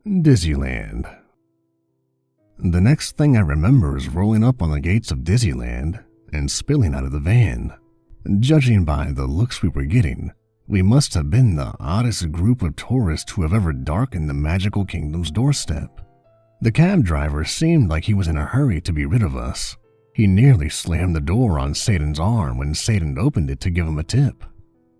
Disneyland. The next thing I remember is rolling up on the gates of Disneyland and spilling out of the van. Judging by the looks we were getting, we must have been the oddest group of tourists who have ever darkened the magical kingdom's doorstep. The cab driver seemed like he was in a hurry to be rid of us. He nearly slammed the door on Satan's arm when Satan opened it to give him a tip.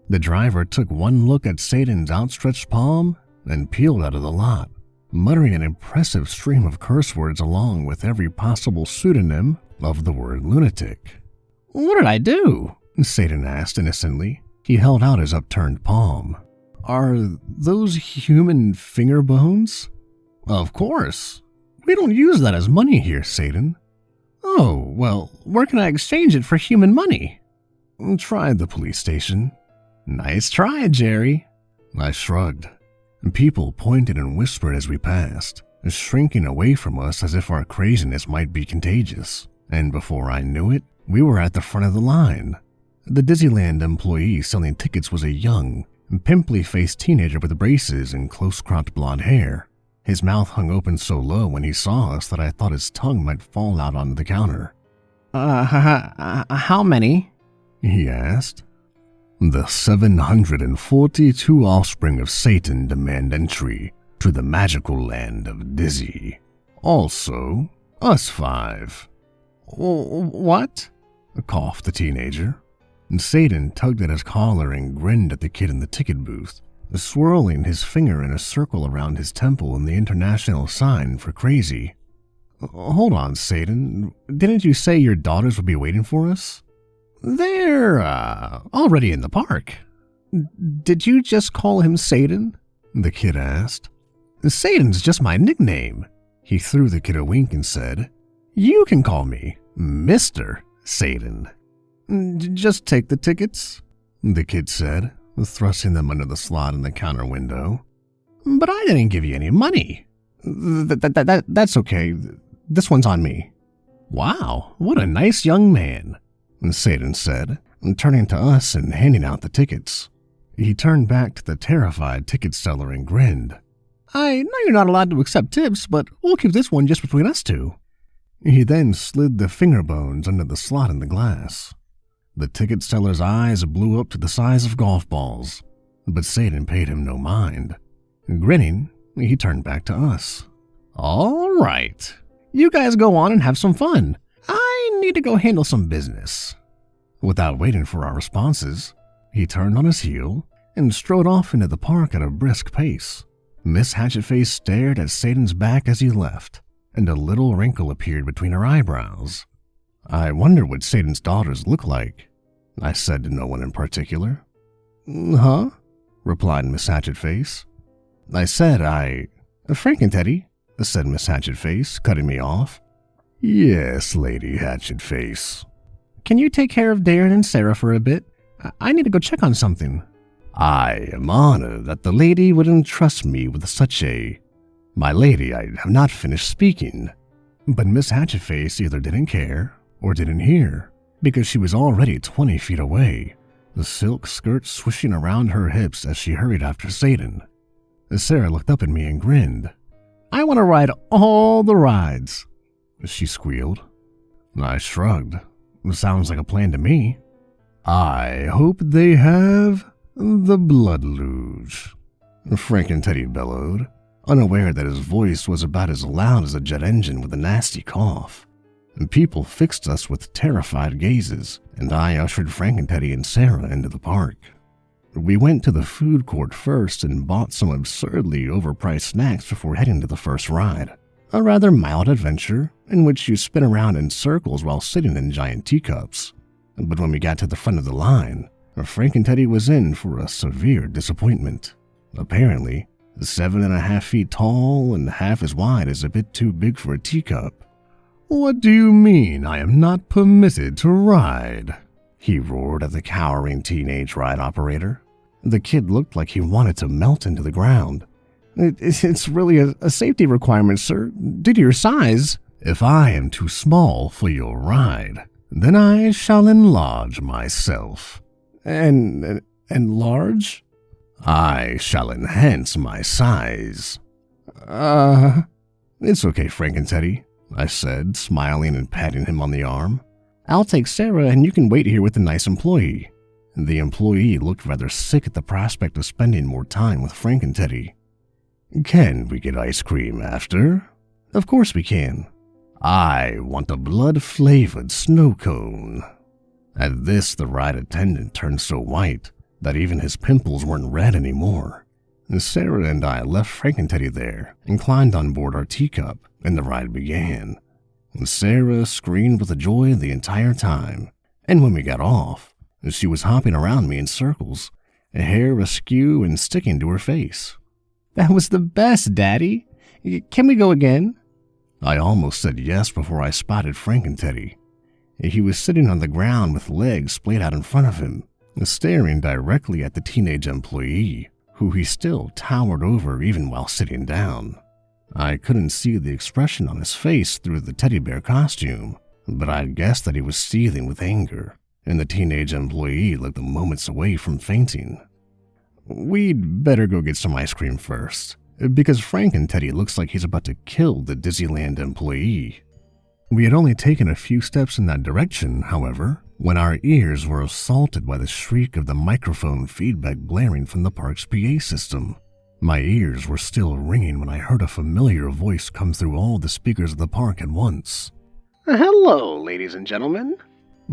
The driver took one look at Satan's outstretched palm and peeled out of the lot, muttering an impressive stream of curse words along with every possible pseudonym of the word lunatic. "What did I do?" Satan asked innocently. He held out his upturned palm. "Are those human finger bones?" "Of course. We don't use that as money here, Satan." "Oh, well, where can I exchange it for human money?" "Try the police station." "Nice try, Jerry." I shrugged. People pointed and whispered as we passed, shrinking away from us as if our craziness might be contagious. And before I knew it, we were at the front of the line. The Disneyland employee selling tickets was a young, pimply-faced teenager with braces and close-cropped blonde hair. His mouth hung open so low when he saw us that I thought his tongue might fall out onto the counter. How many?" he asked. "The 742 offspring of Satan demand entry to the magical land of Dizzy. Also, us 5. "What?" coughed the teenager. Satan tugged at his collar and grinned at the kid in the ticket booth, swirling his finger in a circle around his temple in the international sign for crazy. "Hold on, Satan. Didn't you say your daughters would be waiting for us?" "They're, already in the park." "Did you just call him Satan?" the kid asked. "Satan's just my nickname." He threw the kid a wink and said, "You can call me Mr. Satan." "Just take the tickets," the kid said, thrusting them under the slot in the counter window. "But I didn't give you any money." That's okay. This one's on me." "Wow, what a nice young man," Satan said, turning to us and handing out the tickets. He turned back to the terrified ticket seller and grinned. "I know you're not allowed to accept tips, but we'll keep this one just between us two." He then slid the finger bones under the slot in the glass. The ticket seller's eyes blew up to the size of golf balls, but Satan paid him no mind. Grinning, he turned back to us. "All right. You guys go on and have some fun. I need to go handle some business." Without waiting for our responses, he turned on his heel and strode off into the park at a brisk pace. Miss Hatchetface stared at Satan's back as he left, and a little wrinkle appeared between her eyebrows. "I wonder what Satan's daughters look like," I said to no one in particular. "Huh?" replied Miss Hatchetface. I said Frankenteddy, said Miss Hatchetface, cutting me off. "Yes, Lady Hatchetface." "Can you take care of Darren and Sarah for a bit? I need to go check on something." "I am honored that the lady would entrust me with such a—" "My lady, I have not finished speaking." But Miss Hatchetface either didn't care or didn't hear, because she was already 20 feet away, the silk skirt swishing around her hips as she hurried after Satan. Sarah looked up at me and grinned. "I want to ride all the rides," she squealed. I shrugged. "Sounds like a plan to me." "I hope they have the blood luge," Frankenteddy bellowed, unaware that his voice was about as loud as a jet engine with a nasty cough. People fixed us with terrified gazes, and I ushered Frankenteddy and Sarah into the park. We went to the food court first and bought some absurdly overpriced snacks before heading to the first ride, a rather mild adventure in which you spin around in circles while sitting in giant teacups. But when we got to the front of the line, Frankenteddy was in for a severe disappointment. Apparently, 7.5 feet tall and half as wide is a bit too big for a teacup. "What do you mean I am not permitted to ride?" he roared at the cowering teenage ride operator. The kid looked like he wanted to melt into the ground. It's really a safety requirement, sir, due to your size." "If I am too small for your ride, then I shall enlarge myself." Enlarge? "I shall enhance my size." It's okay, Frank and Teddy, I said, smiling and patting him on the arm. I'll take Sarah and you can wait here with the nice employee. The employee looked rather sick at the prospect of spending more time with Frank and Teddy. Can we get ice cream after? Of course we can. I want a blood-flavored snow cone. At this, the ride attendant turned so white that even his pimples weren't red anymore. Sarah and I left Frank and Teddy there and climbed on board our teacup, and the ride began. Sarah screamed with joy the entire time, and when we got off, she was hopping around me in circles, hair askew and sticking to her face. That was the best, Daddy. Can we go again? I almost said yes before I spotted Frank and Teddy. He was sitting on the ground with legs splayed out in front of him, staring directly at the teenage employee, who he still towered over even while sitting down. I couldn't see the expression on his face through the teddy bear costume, but I'd guessed that he was seething with anger, and the teenage employee looked moments away from fainting. We'd better go get some ice cream first, because Frank and Teddy looks like he's about to kill the Disneyland employee. We had only taken a few steps in that direction, however, when our ears were assaulted by the shriek of the microphone feedback blaring from the park's PA system. My ears were still ringing when I heard a familiar voice come through all the speakers of the park at once. Hello, ladies and gentlemen,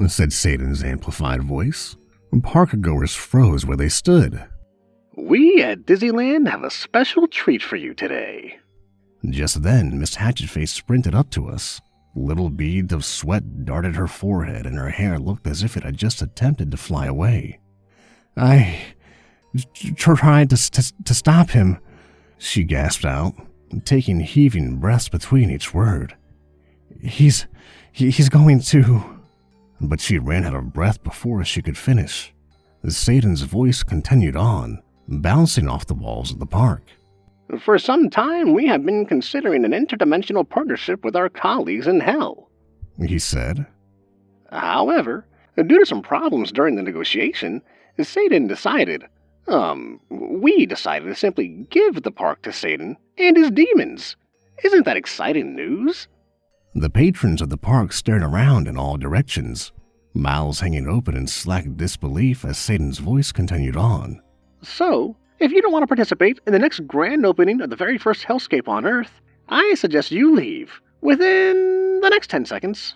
said Satan's amplified voice. Park-goers froze where they stood. We at Disneyland have a special treat for you today. Just then, Miss Hatchetface sprinted up to us. Little beads of sweat darted her forehead, and her hair looked as if it had just attempted to fly away. I tried to stop him, she gasped out, taking heaving breaths between each word. He's going to... But she ran out of breath before she could finish. Satan's voice continued on, bouncing off the walls of the park. For some time, we have been considering an interdimensional partnership with our colleagues in Hell, he said. However, due to some problems during the negotiation, Satan decided, we decided to simply give the park to Satan and his demons. Isn't that exciting news? The patrons of the park stared around in all directions, mouths hanging open in slack disbelief as Satan's voice continued on. So, if you don't want to participate in the next grand opening of the very first hellscape on Earth, I suggest you leave within the next 10 seconds.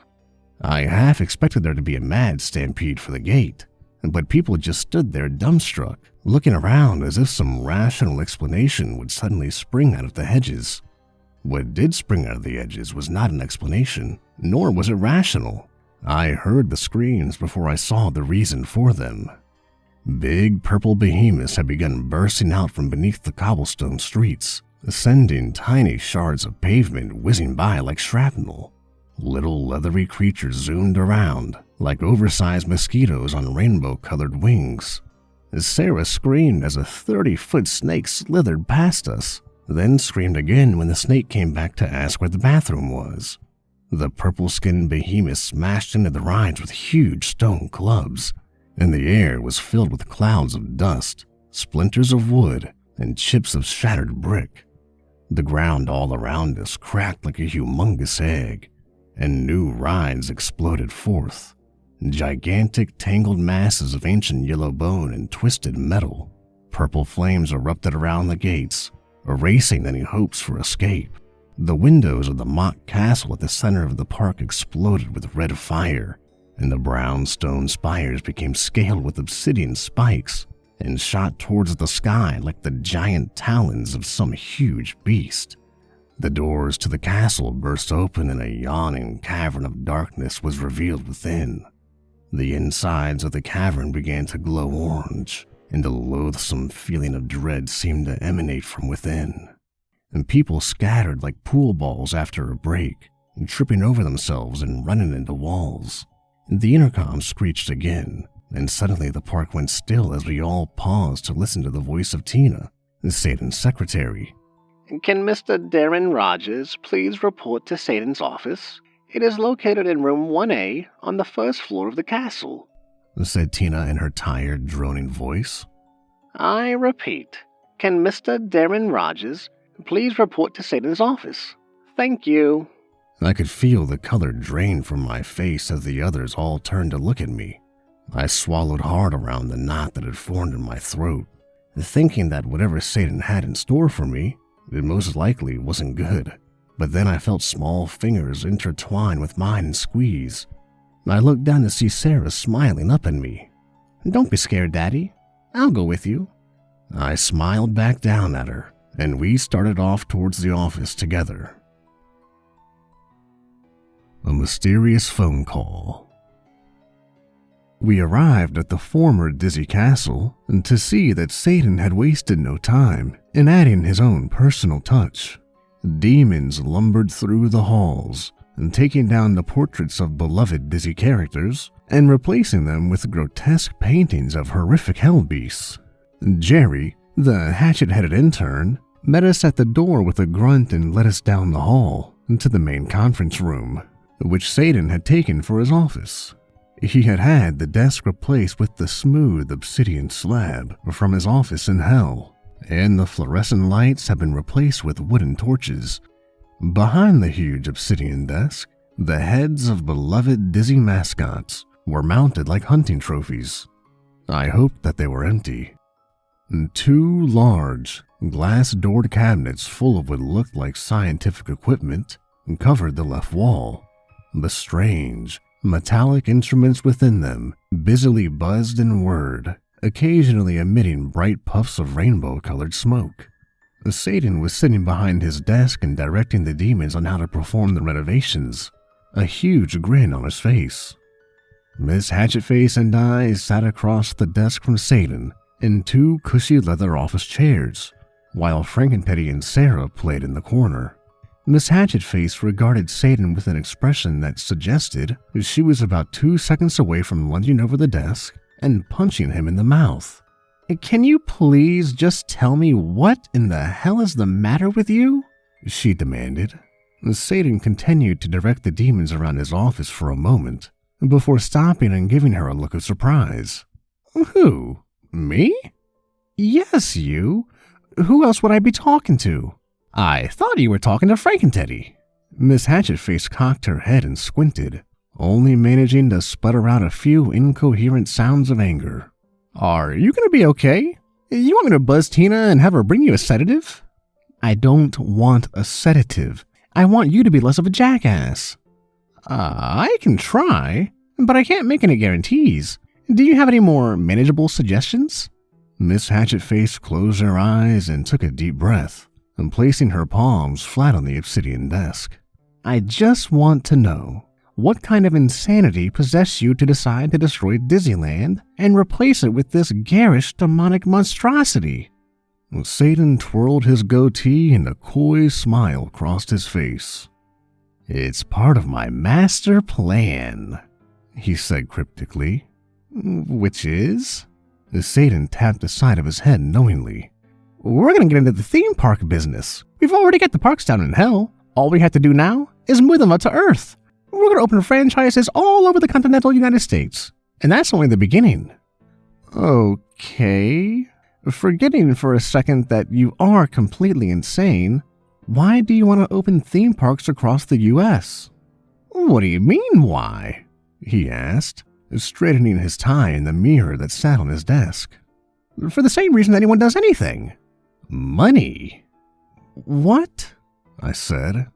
I half expected there to be a mad stampede for the gate, but people just stood there dumbstruck, looking around as if some rational explanation would suddenly spring out of the hedges. What did spring out of the edges was not an explanation, nor was it rational. I heard the screams before I saw the reason for them. Big purple behemoths had begun bursting out from beneath the cobblestone streets, sending tiny shards of pavement whizzing by like shrapnel. Little leathery creatures zoomed around, like oversized mosquitoes on rainbow-colored wings. Sarah screamed as a 30-foot snake slithered past us, then screamed again when the snake came back to ask where the bathroom was. The purple-skinned behemoth smashed into the rides with huge stone clubs, and the air was filled with clouds of dust, splinters of wood, and chips of shattered brick. The ground all around us cracked like a humongous egg, and new rides exploded forth. Gigantic, tangled masses of ancient yellow bone and twisted metal. Purple flames erupted around the gates, erasing any hopes for escape. The windows of the mock castle at the center of the park exploded with red fire, and the brown stone spires became scaled with obsidian spikes and shot towards the sky like the giant talons of some huge beast. The doors to the castle burst open and a yawning cavern of darkness was revealed within. The insides of the cavern began to glow orange, and a loathsome feeling of dread seemed to emanate from within. And people scattered like pool balls after a break, tripping over themselves and running into walls. The intercom screeched again, and suddenly the park went still as we all paused to listen to the voice of Tina, Satan's secretary. Can Mr. Darren Rogers please report to Satan's office? It is located in room 1A on the first floor of the castle, said Tina in her tired, droning voice. I repeat, can Mr. Darren Rogers Please report to Satan's office. Thank you. I could feel the color drain from my face as the others all turned to look at me. I swallowed hard around the knot that had formed in my throat, thinking that whatever Satan had in store for me, it most likely wasn't good. But then I felt small fingers intertwine with mine and squeeze. I looked down to see Sarah smiling up at me. Don't be scared, Daddy. I'll go with you. I smiled back down at her, and we started off towards the office together. A mysterious phone call. We arrived at the former Dizzy Castle to see that Satan had wasted no time in adding his own personal touch. Demons lumbered through the halls, taking down the portraits of beloved Dizzy characters and replacing them with grotesque paintings of horrific hell beasts. Jerry, the hatchet-headed intern, met us at the door with a grunt and led us down the hall to the main conference room, which Satan had taken for his office. He had had the desk replaced with the smooth obsidian slab from his office in hell, and the fluorescent lights had been replaced with wooden torches. Behind the huge obsidian desk, the heads of beloved Dizzy mascots were mounted like hunting trophies. I hoped that they were empty. 2 large, glass-doored cabinets full of what looked like scientific equipment covered the left wall. The strange, metallic instruments within them busily buzzed and whirred, occasionally emitting bright puffs of rainbow-colored smoke. Satan was sitting behind his desk and directing the demons on how to perform the renovations, a huge grin on his face. Miss Hatchetface and I sat across the desk from Satan in 2 cushy leather office chairs, while Frankenpetty and Sarah played in the corner. Miss Hatchetface regarded Satan with an expression that suggested she was about 2 seconds away from lunging over the desk and punching him in the mouth. Can you please just tell me what in the hell is the matter with you? She demanded. Satan continued to direct the demons around his office for a moment, before stopping and giving her a look of surprise. Who? Me? Yes, you. Who else would I be talking to? I thought you were talking to Frankenteddy. Miss Hatchetface cocked her head and squinted, only managing to sputter out a few incoherent sounds of anger. Are you going to be okay? You want me to buzz Tina and have her bring you a sedative? I don't want a sedative. I want you to be less of a jackass. I can try, but I can't make any guarantees. Do you have any more manageable suggestions? Miss Hatchetface closed her eyes and took a deep breath, and placing her palms flat on the obsidian desk. I just want to know, what kind of insanity possessed you to decide to destroy Disneyland and replace it with this garish demonic monstrosity? Satan twirled his goatee and a coy smile crossed his face. It's part of my master plan, he said cryptically. Which is? Satan tapped the side of his head knowingly. We're going to get into the theme park business. We've already got the parks down in hell. All we have to do now is move them up to Earth. We're going to open franchises all over the continental United States. And that's only the beginning. Okay. Forgetting for a second that you are completely insane, why do you want to open theme parks across the U.S.? What do you mean, why? He asked, straightening his tie in the mirror that sat on his desk. For the same reason anyone does anything. Money. What? I said.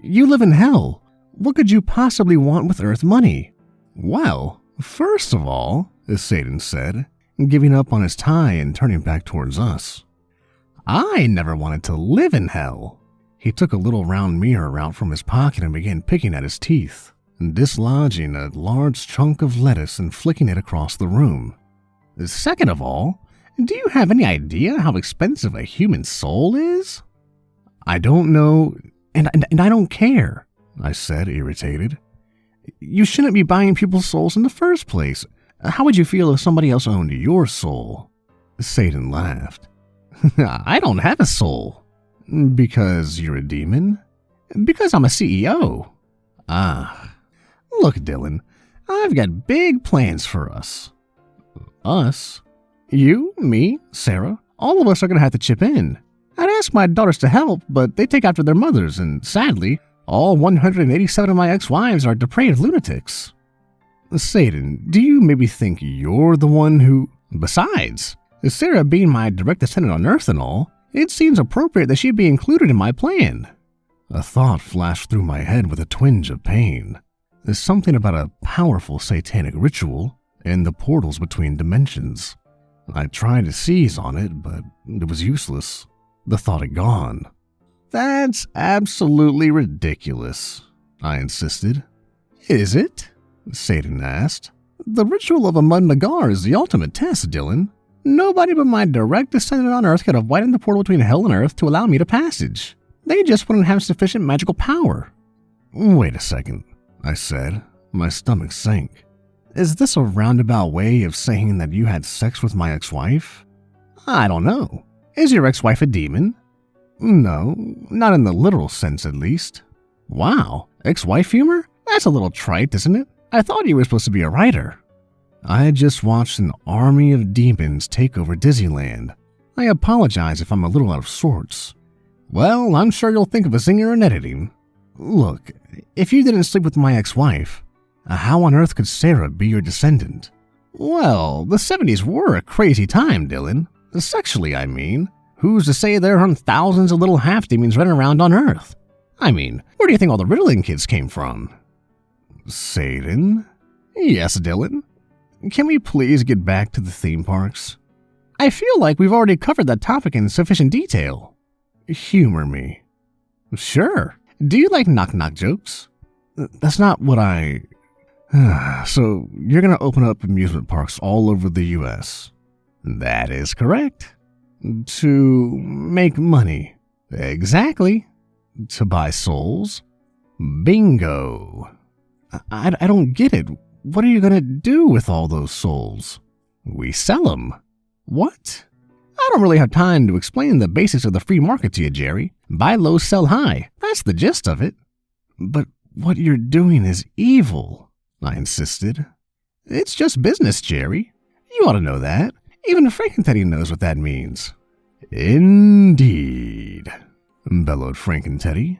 You live in hell. What could you possibly want with Earth money? Well, first of all, Satan said, giving up on his tie and turning back towards us. I never wanted to live in hell. He took a little round mirror out from his pocket and began picking at his teeth, dislodging a large chunk of lettuce and flicking it across the room. Second of all, do you have any idea how expensive a human soul is? I don't know, and I don't care, I said, irritated. You shouldn't be buying people's souls in the first place. How would you feel if somebody else owned your soul? Satan laughed. I don't have a soul. Because you're a demon? Because I'm a CEO. Ah. Look, Dylan, I've got big plans for us. Us? You, me, Sarah, all of us are going to have to chip in. I'd ask my daughters to help, but they take after their mothers, and sadly, all 187 of my ex-wives are depraved lunatics. Satan, do you maybe think you're the one who... Besides, Sarah being my direct descendant on Earth and all, it seems appropriate that she be included in my plan. A thought flashed through my head with a twinge of pain. There's something about a powerful satanic ritual and the portals between dimensions. I tried to seize on it, but it was useless. The thought had gone. That's absolutely ridiculous, I insisted. Is it? Satan asked. The ritual of a Mud Nagar is the ultimate test, Dylan. Nobody but my direct descendant on Earth could have widened the portal between Hell and Earth to allow me to passage. They just wouldn't have sufficient magical power. Wait a second, I said. My stomach sank. Is this a roundabout way of saying that you had sex with my ex-wife? I don't know. Is your ex-wife a demon? No, not in the literal sense at least. Wow, ex-wife humor? That's a little trite, isn't it? I thought you were supposed to be a writer. I had just watched an army of demons take over Disneyland. I apologize if I'm a little out of sorts. Well, I'm sure you'll think of a singer in editing. Look, if you didn't sleep with my ex-wife, how on earth could Sarah be your descendant? Well, the 70s were a crazy time, Dylan. Sexually, I mean. Who's to say there aren't thousands of little half-demons running around on Earth? I mean, where do you think all the Ritalin kids came from? Satan? Yes, Dylan. Can we please get back to the theme parks? I feel like we've already covered that topic in sufficient detail. Humor me. Sure. Do you like knock-knock jokes? That's not what I... So, you're going to open up amusement parks all over the U.S. That is correct. To make money. Exactly. To buy souls. Bingo. I don't get it. What are you going to do with all those souls? We sell them. What? I don't really have time to explain the basics of the free market to you, Jerry. Buy low, sell high. That's the gist of it. But what you're doing is evil, I insisted. It's just business, Jerry. You ought to know that. Even Frankenteddy knows what that means. Indeed, bellowed Frankenteddy.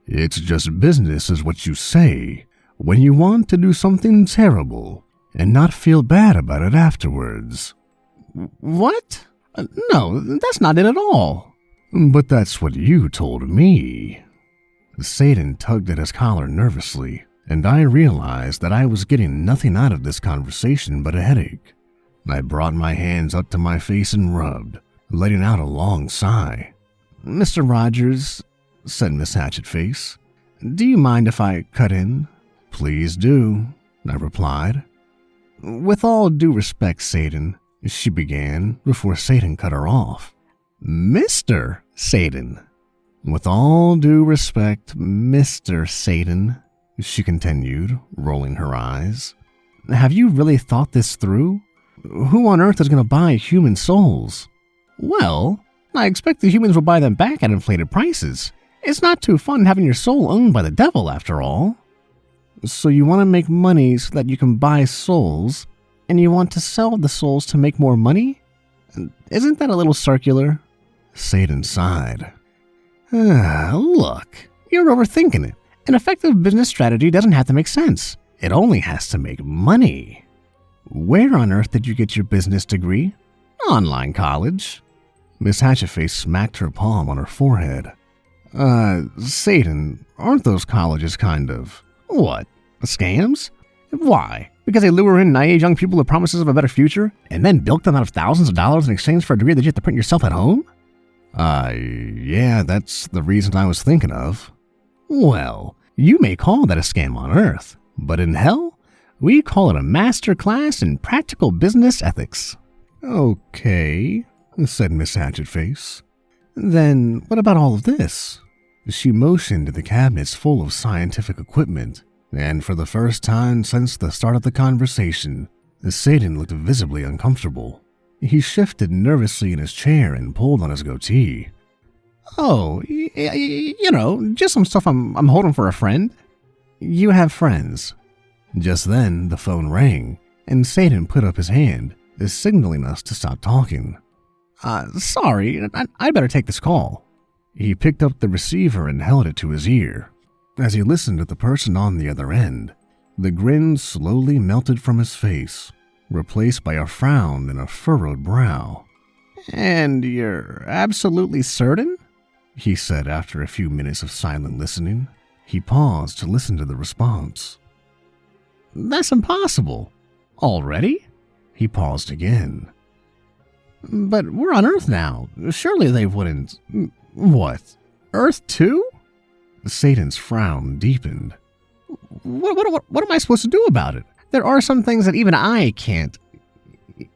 It's just business is what you say when you want to do something terrible and not feel bad about it afterwards. What? No, that's not it at all. But that's what you told me. Satan tugged at his collar nervously, and I realized that I was getting nothing out of this conversation but a headache. I brought my hands up to my face and rubbed, letting out a long sigh. Mr. Rogers, said Miss Hatchetface, do you mind if I cut in? Please do, I replied. With all due respect, Satan, she began before Satan cut her off. Mr. Satan. With all due respect, Mr. Satan, she continued, rolling her eyes. Have you really thought this through? Who on earth is going to buy human souls? Well, I expect the humans will buy them back at inflated prices. It's not too fun having your soul owned by the devil, after all. So you want to make money so that you can buy souls, and you want to sell the souls to make more money? Isn't that a little circular? Satan sighed. Look, you're overthinking it. An effective business strategy doesn't have to make sense. It only has to make money. Where on earth did you get your business degree? Online college. Miss Hatchetface smacked her palm on her forehead. Satan, aren't those colleges kind of... What? Scams? Why? Because they lure in naive young people with promises of a better future, and then bilk them out of thousands of dollars in exchange for a degree that you have to print yourself at home? Yeah, that's the reason I was thinking of. Well, you may call that a scam on Earth, but in hell, we call it a master class in practical business ethics. Okay, said Miss Hatchetface. Then what about all of this? She motioned to the cabinets full of scientific equipment, and for the first time since the start of the conversation, Satan looked visibly uncomfortable. He shifted nervously in his chair and pulled on his goatee. Oh, just some stuff I'm holding for a friend. You have friends. Just then, the phone rang, and Satan put up his hand, signaling us to stop talking. Sorry, I'd better take this call. He picked up the receiver and held it to his ear. As he listened to the person on the other end, the grin slowly melted from his face, replaced by a frown and a furrowed brow. "And you're absolutely certain?" he said after a few minutes of silent listening. He paused to listen to the response. "That's impossible. Already?" He paused again. "But we're on Earth now. Surely they wouldn't... What? Earth too?" Satan's frown deepened. What am I supposed to do about it? There are some things that even I can't...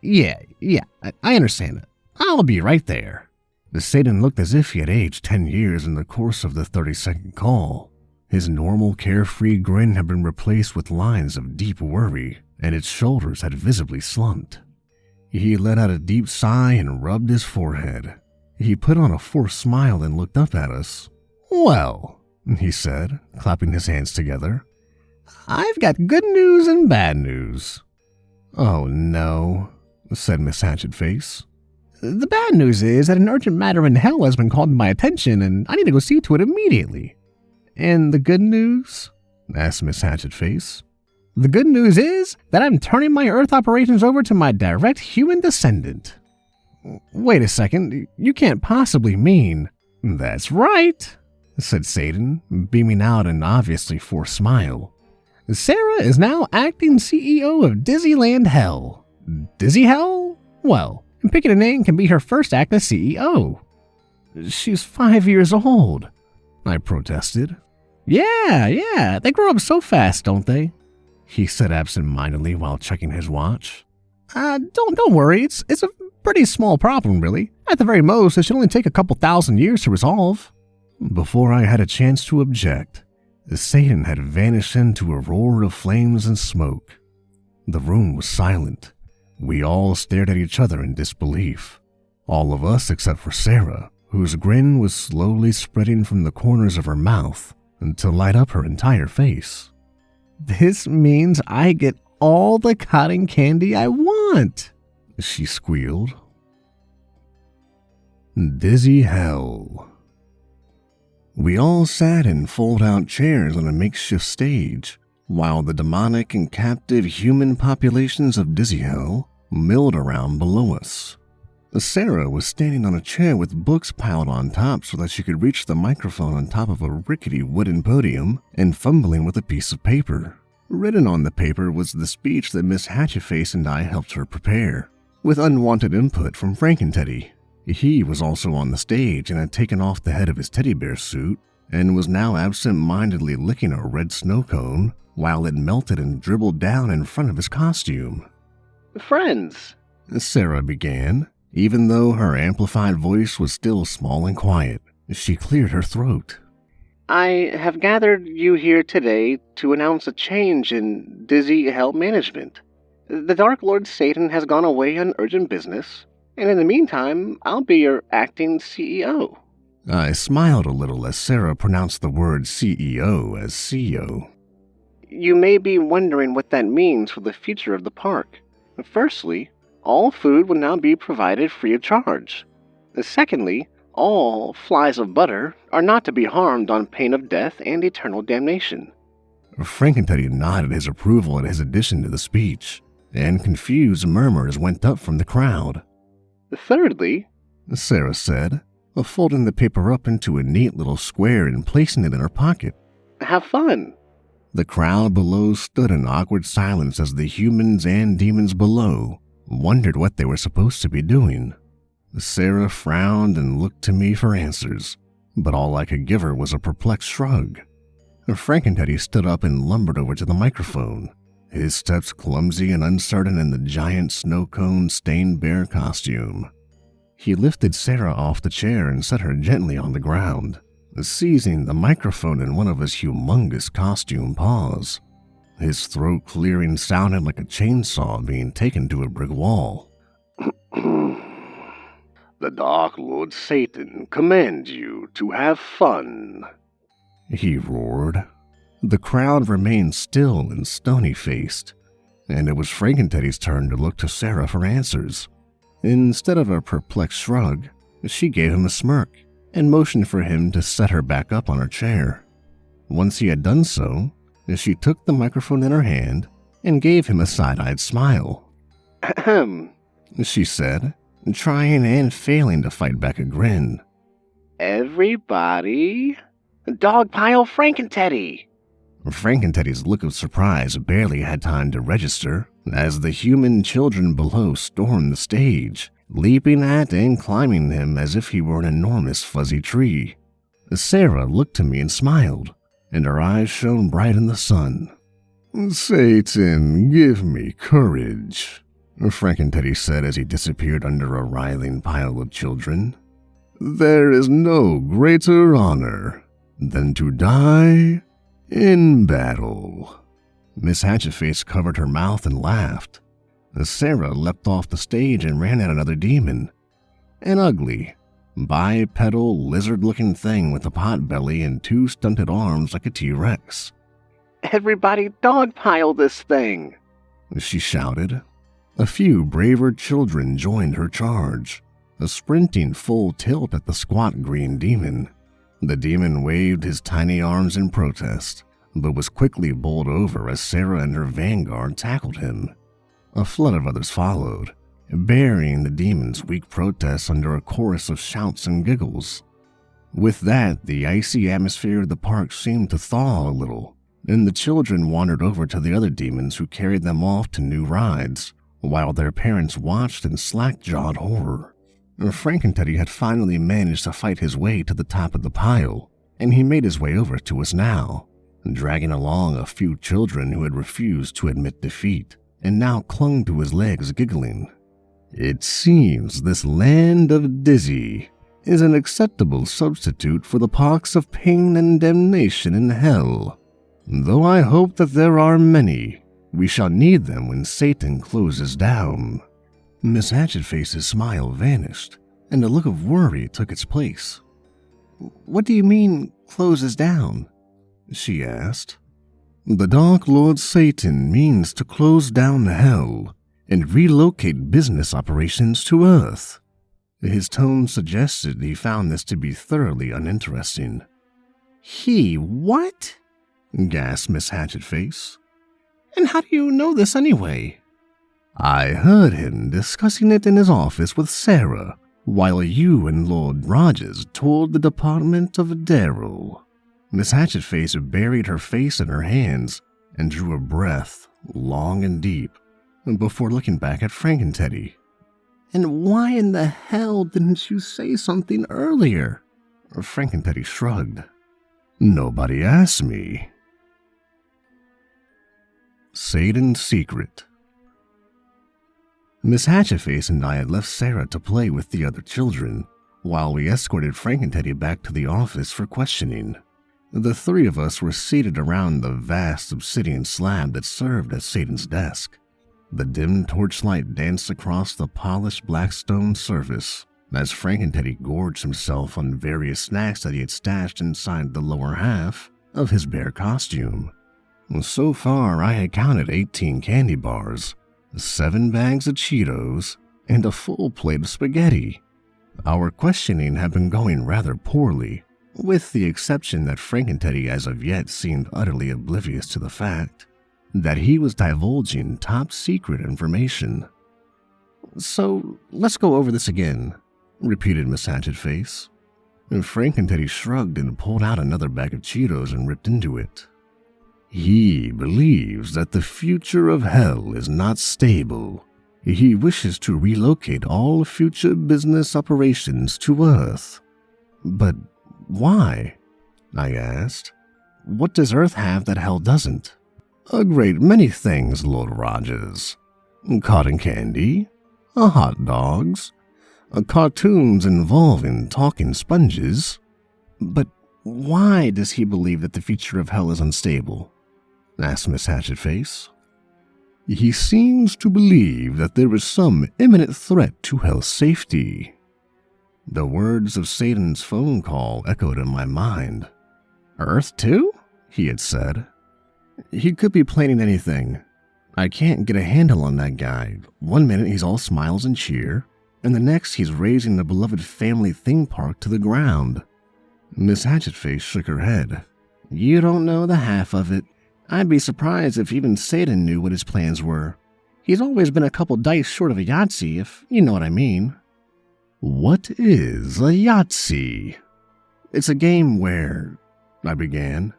Yeah, I understand it. I'll be right there." The Satan looked as if he had aged 10 years in the course of the 30-second call. His normal carefree grin had been replaced with lines of deep worry, and its shoulders had visibly slumped. He let out a deep sigh and rubbed his forehead. He put on a forced smile and looked up at us. "Well," he said, clapping his hands together, "I've got good news and bad news." "Oh no," said Miss Hatchetface. "The bad news is that an urgent matter in hell has been called to my attention, and I need to go see to it immediately." "And the good news?" asked Miss Hatchetface. "The good news is that I'm turning my Earth operations over to my direct human descendant." "Wait a second, you can't possibly mean..." "That's right," said Satan, beaming out an obviously forced smile. "Sarah is now acting CEO of Disneyland Hell." "Dizzy Hell? Well, picking a name can be her first act as CEO." "She's 5 years old," I protested. Yeah, they grow up so fast, don't they?" he said absent-mindedly while checking his watch. Don't worry, it's a pretty small problem, really. At the very most, it should only take a couple thousand years to resolve." Before I had a chance to object, the Satan had vanished into a roar of flames and smoke. The room was silent. We all stared at each other in disbelief. All of us except for Sarah, whose grin was slowly spreading from the corners of her mouth to light up her entire face. "This means I get all the cotton candy I want," she squealed. Dizzy Hell. We all sat in fold-out chairs on a makeshift stage, while the demonic and captive human populations of Dizzy Hell milled around below us. Sarah was standing on a chair with books piled on top so that she could reach the microphone on top of a rickety wooden podium and fumbling with a piece of paper. Written on the paper was the speech that Miss Hatchetface and I helped her prepare, with unwanted input from Frankenteddy. He was also on the stage and had taken off the head of his teddy bear suit and was now absent-mindedly licking a red snow cone while it melted and dribbled down in front of his costume. "Friends," Sarah began, even though her amplified voice was still small and quiet. She cleared her throat. "I have gathered you here today to announce a change in Dizzy Hell management. The Dark Lord Satan has gone away on urgent business, and in the meantime, I'll be your acting CEO." I smiled a little as Sarah pronounced the word CEO as CEO. "You may be wondering what that means for the future of the park. Firstly, all food will now be provided free of charge. Secondly, all flies of butter are not to be harmed on pain of death and eternal damnation." Frankenteddy nodded his approval at his addition to the speech, and confused murmurs went up from the crowd. "Thirdly," Sarah said, folding the paper up into a neat little square and placing it in her pocket, "have fun." The crowd below stood in awkward silence as the humans and demons below wondered what they were supposed to be doing. Sarah frowned and looked to me for answers, but all I could give her was a perplexed shrug. Frankenteddy stood up and lumbered over to the microphone, his steps clumsy and uncertain in the giant snow cone stained bear costume. He lifted Sarah off the chair and set her gently on the ground, seizing the microphone in one of his humongous costume paws. His throat clearing sounded like a chainsaw being taken to a brick wall. "The Dark Lord Satan commands you to have fun," he roared. The crowd remained still and stony-faced, and it was Frankenteddy's turn to look to Sarah for answers. Instead of a perplexed shrug, she gave him a smirk, and motioned for him to set her back up on her chair. Once he had done so, she took the microphone in her hand and gave him a side-eyed smile. "Ahem," she said, trying and failing to fight back a grin. "Everybody, dogpile Frankenteddy." Frankenteddy's look of surprise barely had time to register as the human children below stormed the stage, leaping at and climbing him as if he were an enormous fuzzy tree. Sarah looked to me and smiled, and her eyes shone bright in the sun. "Satan, give me courage," Frankenteddy said as he disappeared under a writhing pile of children. "There is no greater honor than to die in battle." Miss Hatchetface covered her mouth and laughed. Sarah leapt off the stage and ran at another demon. An ugly, bipedal, lizard-looking thing with a pot belly and 2 stunted arms like a T-Rex. "Everybody dogpile this thing," she shouted. A few braver children joined her charge, sprinting full tilt at the squat green demon. The demon waved his tiny arms in protest, but was quickly bowled over as Sarah and her vanguard tackled him. A flood of others followed, burying the demon's weak protests under a chorus of shouts and giggles. With that, the icy atmosphere of the park seemed to thaw a little, and the children wandered over to the other demons who carried them off to new rides, while their parents watched in slack-jawed horror. Frankenteddy had finally managed to fight his way to the top of the pile, and he made his way over to us now, dragging along a few children who had refused to admit defeat, and now clung to his legs giggling. "It seems this land of Dizzy is an acceptable substitute for the pox of pain and damnation in hell. Though I hope that there are many, we shall need them when Satan closes down." Miss Hatchetface's smile vanished, and a look of worry took its place. "What do you mean, closes down?" she asked. "The Dark Lord Satan means to close down hell and relocate business operations to Earth." His tone suggested he found this to be thoroughly uninteresting. "He what?" gasped Miss Hatchetface. "And how do you know this anyway?" "I heard him discussing it in his office with Sarah while you and Lord Rogers toured the Department of Daryl." Miss Hatchetface buried her face in her hands and drew a breath, long and deep, before looking back at Frankenteddy. "And why in the hell didn't you say something earlier?" Frankenteddy shrugged. "Nobody asked me." Satan's Secret. Miss Hatchetface and I had left Sarah to play with the other children, while we escorted Frankenteddy back to the office for questioning. The 3 of us were seated around the vast obsidian slab that served as Satan's desk. The dim torchlight danced across the polished black stone surface as Frankenteddy gorged himself on various snacks that he had stashed inside the lower half of his bear costume. So far, I had counted 18 candy bars, 7 bags of Cheetos, and a full plate of spaghetti. Our questioning had been going rather poorly, with the exception that Frankenteddy as of yet seemed utterly oblivious to the fact that he was divulging top-secret information. "So, let's go over this again," repeated Miss Hatchetface. Frankenteddy shrugged and pulled out another bag of Cheetos and ripped into it. "He believes that the future of hell is not stable. He wishes to relocate all future business operations to Earth." "But why?" I asked. "What does Earth have that hell doesn't?" "A great many things, Lord Rogers. Cotton candy, hot dogs, cartoons involving talking sponges." "But why does he believe that the future of hell is unstable?" asked Miss Hatchetface. "He seems to believe that there is some imminent threat to hell's safety." The words of Satan's phone call echoed in my mind. "Earth too?" he had said. "He could be planning anything. I can't get a handle on that guy. One minute he's all smiles and cheer, and the next he's raising the beloved family theme park to the ground. Miss Hatchetface shook her head. You don't know the half of it. I'd be surprised if even Satan knew what his plans were. He's always been a couple dice short of a Yahtzee, if you know what I mean. What is a Yahtzee? It's a game where, I began.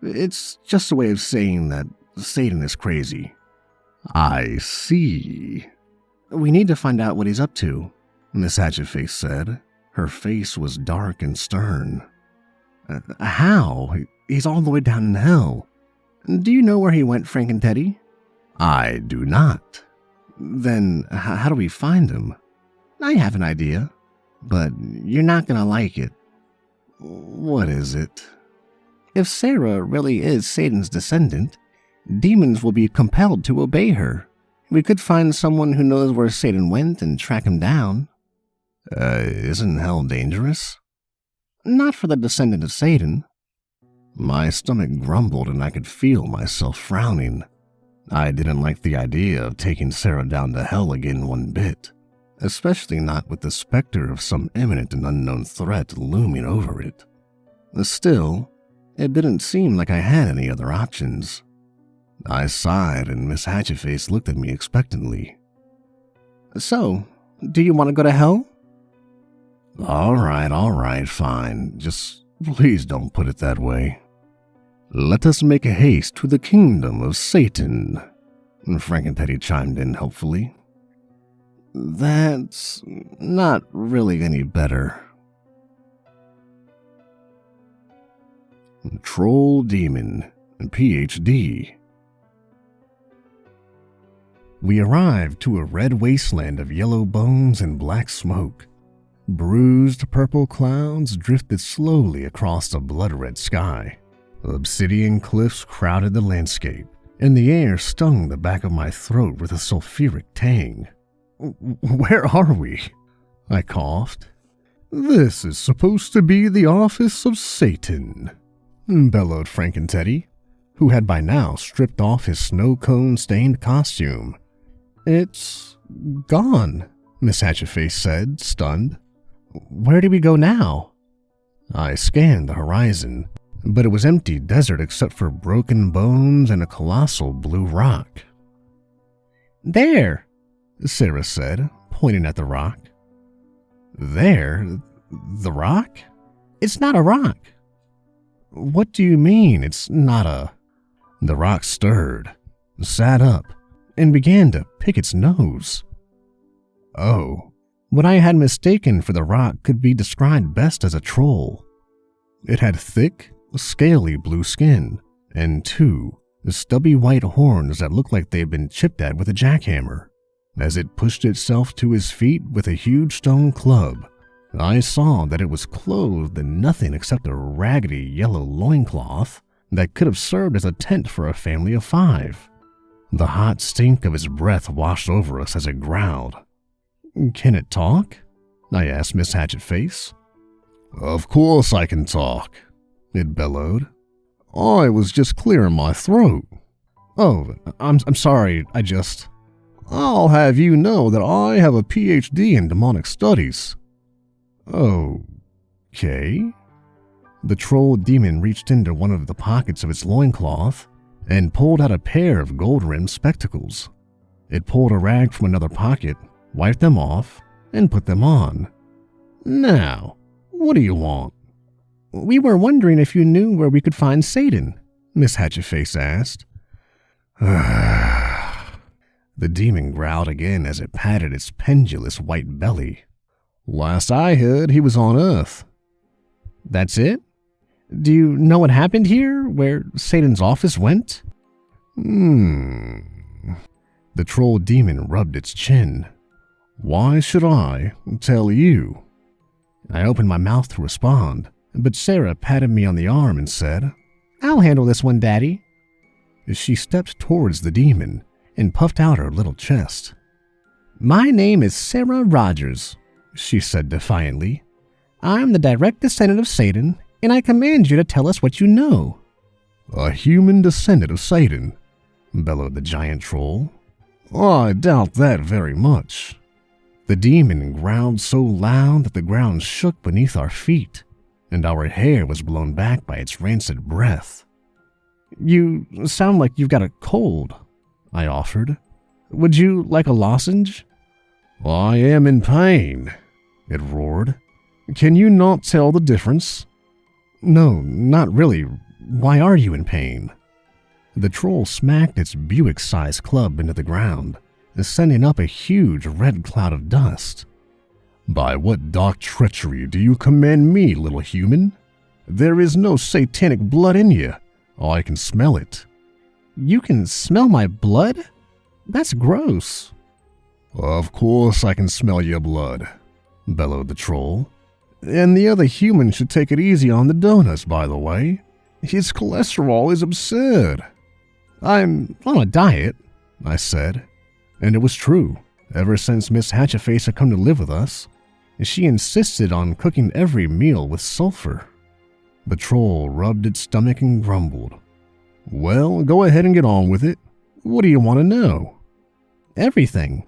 It's just a way of saying that Satan is crazy. I see. We need to find out what he's up to, Miss Hatchetface said. Her face was dark and stern. How? He's all the way down in hell. Do you know where he went, Frank and Teddy? I do not. Then how do we find him? I have an idea, but you're not going to like it. What is it? If Sarah really is Satan's descendant, demons will be compelled to obey her. We could find someone who knows where Satan went and track him down. Isn't hell dangerous? Not for the descendant of Satan. My stomach grumbled and I could feel myself frowning. I didn't like the idea of taking Sarah down to hell again one bit, especially not with the specter of some imminent and unknown threat looming over it. Still, it didn't seem like I had any other options. I sighed and Miss Hatchetface looked at me expectantly. So, do you want to go to hell? All right, fine. Just please don't put it that way. Let us make haste to the kingdom of Satan, Frank and Teddy chimed in helpfully. That's not really any better. Troll Demon, PhD. We arrived to a red wasteland of yellow bones and black smoke. Bruised purple clouds drifted slowly across the blood-red sky. Obsidian cliffs crowded the landscape, and the air stung the back of my throat with a sulfuric tang. Where are we? I coughed. This is supposed to be the office of Satan, bellowed Frank and Teddy, who had by now stripped off his snow-cone-stained costume. It's gone, Miss Hatchetface said, stunned. Where do we go now? I scanned the horizon, but it was empty desert except for broken bones and a colossal blue rock. There, Sarah said, pointing at the rock. There? The rock? It's not a rock. What do you mean it's not a... The rock stirred, sat up, and began to pick its nose. Oh, what I had mistaken for the rock could be described best as a troll. It had thick, scaly blue skin, and two stubby white horns that looked like they had been chipped at with a jackhammer. As it pushed itself to his feet with a huge stone club, I saw that it was clothed in nothing except a raggedy yellow loincloth that could have served as a tent for a family of 5. The hot stink of its breath washed over us as it growled. Can it talk? I asked Miss Hatchetface. Of course I can talk, it bellowed. I was just clearing my throat. Oh, I'm sorry, I'll have you know that I have a PhD in demonic studies. Okay. The troll demon reached into one of the pockets of its loincloth and pulled out a pair of gold-rimmed spectacles. It pulled a rag from another pocket, wiped them off, and put them on. Now, what do you want? We were wondering if you knew where we could find Satan, Miss Hatchetface asked. The demon growled again as it patted its pendulous white belly. Last I heard, he was on Earth. That's it? Do you know what happened here, where Satan's office went? The troll demon rubbed its chin. Why should I tell you? I opened my mouth to respond, but Sarah patted me on the arm and said, I'll handle this one, Daddy. She stepped towards the demon and puffed out her little chest. My name is Sarah Rogers, she said defiantly. I'm the direct descendant of Satan, and I command you to tell us what you know. A human descendant of Satan, bellowed the giant troll. I doubt that very much. The demon growled so loud that the ground shook beneath our feet, and our hair was blown back by its rancid breath. "You sound like you've got a cold," I offered. "Would you like a lozenge?" "I am in pain," it roared. "Can you not tell the difference?" "No, not really. Why are you in pain?" The troll smacked its Buick-sized club into the ground, sending up a huge red cloud of dust. "By what dark treachery do you command me, little human? There is no satanic blood in you. I can smell it." "You can smell my blood? That's gross." "Of course I can smell your blood," bellowed the troll. "And the other human should take it easy on the donuts, by the way. His cholesterol is absurd." "I'm on a diet," I said. And it was true. Ever since Miss Hatchetface had come to live with us, she insisted on cooking every meal with sulfur. The troll rubbed its stomach and grumbled. "Well, go ahead and get on with it. What do you want to know?" "Everything,"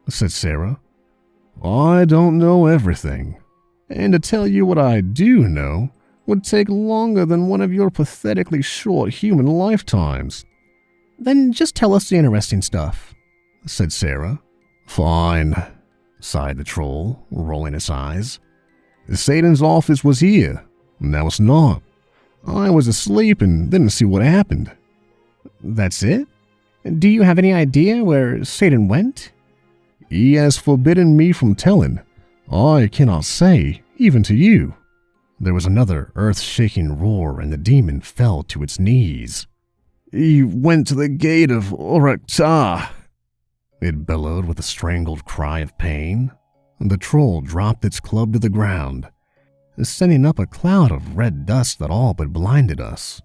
said Sarah. "I don't know everything. And to tell you what I do know would take longer than one of your pathetically short human lifetimes." "Then just tell us the interesting stuff," said Sarah. "Fine," sighed the troll, rolling his eyes. "Satan's office was here. Now it's not. I was asleep and didn't see what happened." "That's it? Do you have any idea where Satan went?" "He has forbidden me from telling. I cannot say, even to you." There was another earth-shaking roar and the demon fell to its knees. "He went to the gate of Oractar," it bellowed with a strangled cry of pain. The troll dropped its club to the ground, sending up a cloud of red dust that all but blinded us.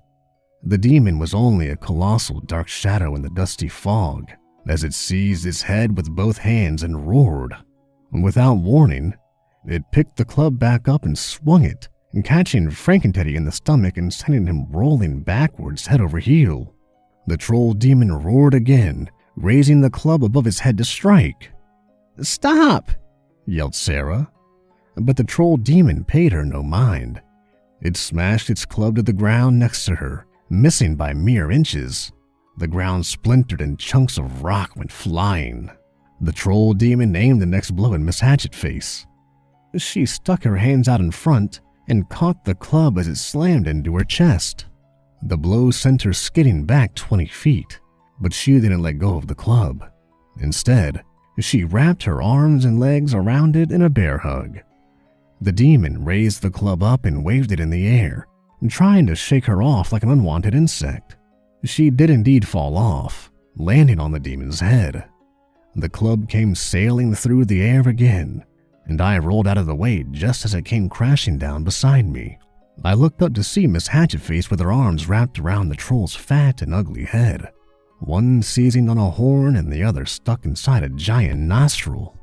The demon was only a colossal dark shadow in the dusty fog as it seized its head with both hands and roared. Without warning, it picked the club back up and swung it, catching Frankenteddy in the stomach and sending him rolling backwards head over heel. The troll demon roared again, raising the club above his head to strike. "Stop!" yelled Sarah. But the troll demon paid her no mind. It smashed its club to the ground next to her, missing by mere inches. The ground splintered and chunks of rock went flying. The troll demon aimed the next blow at Miss Hatchetface. She stuck her hands out in front and caught the club as it slammed into her chest. The blow sent her skidding back 20 feet, but she didn't let go of the club. Instead, she wrapped her arms and legs around it in a bear hug. The demon raised the club up and waved it in the air, trying to shake her off like an unwanted insect. She did indeed fall off, landing on the demon's head. The club came sailing through the air again, and I rolled out of the way just as it came crashing down beside me. I looked up to see Miss Hatchetface with her arms wrapped around the troll's fat and ugly head, one seizing on a horn and the other stuck inside a giant nostril.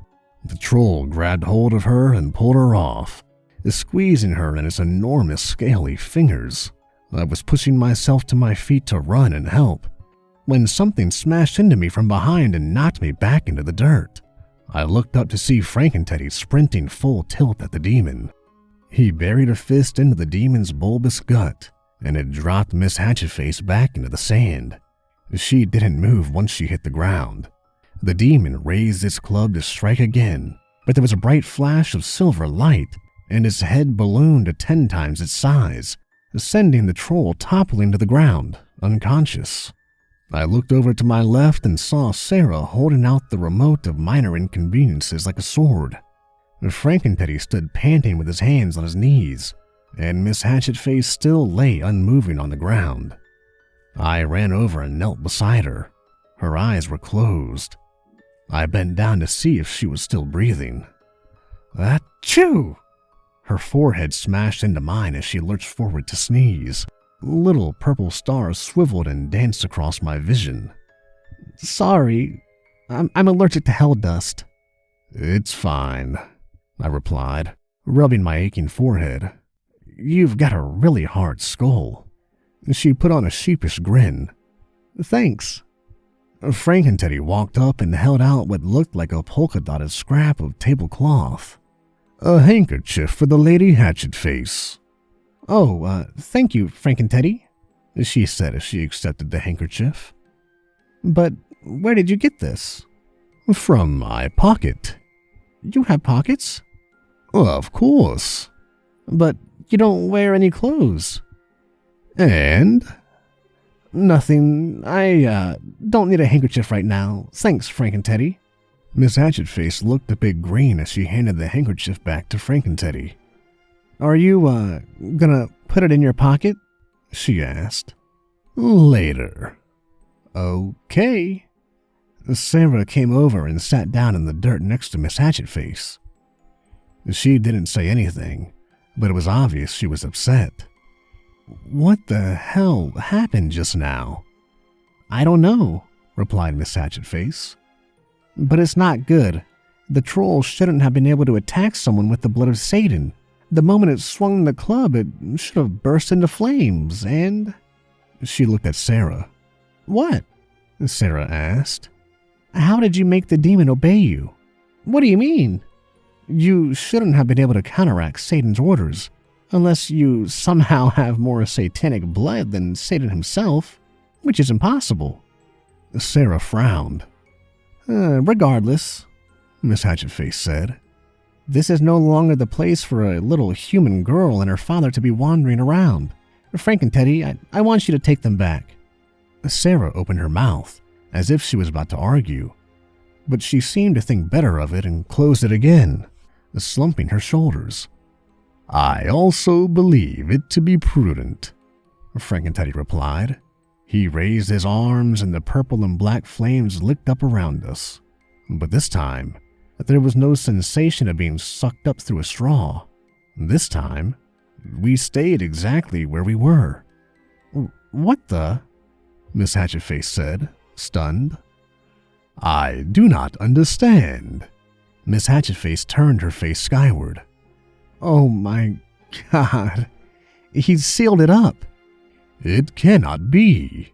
The troll grabbed hold of her and pulled her off, squeezing her in its enormous scaly fingers. I was pushing myself to my feet to run and help, when something smashed into me from behind and knocked me back into the dirt. I looked up to see Frankenteddy sprinting full tilt at the demon. He buried a fist into the demon's bulbous gut, and it dropped Miss Hatchetface back into the sand. She didn't move once she hit the ground. The demon raised its club to strike again, but there was a bright flash of silver light, and its head ballooned to 10 times its size, sending the troll toppling to the ground, unconscious. I looked over to my left and saw Sarah holding out the remote of minor inconveniences like a sword. Frankenteddy stood panting with his hands on his knees, and Miss Hatchetface still lay unmoving on the ground. I ran over and knelt beside her. Her eyes were closed. I bent down to see if she was still breathing. Achoo! Her forehead smashed into mine as she lurched forward to sneeze. Little purple stars swiveled and danced across my vision. "Sorry, I'm allergic to hell dust." "It's fine," I replied, rubbing my aching forehead. "You've got a really hard skull." She put on a sheepish grin. "Thanks." Frank and Teddy walked up and held out what looked like a polka-dotted scrap of tablecloth. A handkerchief for the Lady Hatchet-Face. Oh, thank you, Frank and Teddy, she said as she accepted the handkerchief. But where did you get this? From my pocket. You have pockets? Of course. But you don't wear any clothes. And? Nothing. I don't need a handkerchief right now. Thanks, Frank and Teddy. Miss Hatchetface looked a bit green as she handed the handkerchief back to Frank and Teddy. Are you, gonna put it in your pocket? She asked. Later. Okay. Sarah came over and sat down in the dirt next to Miss Hatchetface. She didn't say anything, but it was obvious she was upset. What the hell happened just now? I don't know, replied Miss Hatchetface. But it's not good. The troll shouldn't have been able to attack someone with the blood of Satan. The moment it swung the club, it should have burst into flames, and... She looked at Sarah. What? Sarah asked. How did you make the demon obey you? What do you mean? You shouldn't have been able to counteract Satan's orders, unless you somehow have more satanic blood than Satan himself, which is impossible. Sarah frowned. Regardless, Miss Hatchetface said, this is no longer the place for a little human girl and her father to be wandering around. Frank and Teddy, I want you to take them back. Sarah opened her mouth, as if she was about to argue, but she seemed to think better of it and closed it again, slumping her shoulders. I also believe it to be prudent, Frank and Teddy replied. He raised his arms and the purple and black flames licked up around us, but this time, there was no sensation of being sucked up through a straw. This time, we stayed exactly where we were. What the? Miss Hatchetface said, stunned. I do not understand. Miss Hatchetface turned her face skyward. Oh my God, he sealed it up. It cannot be.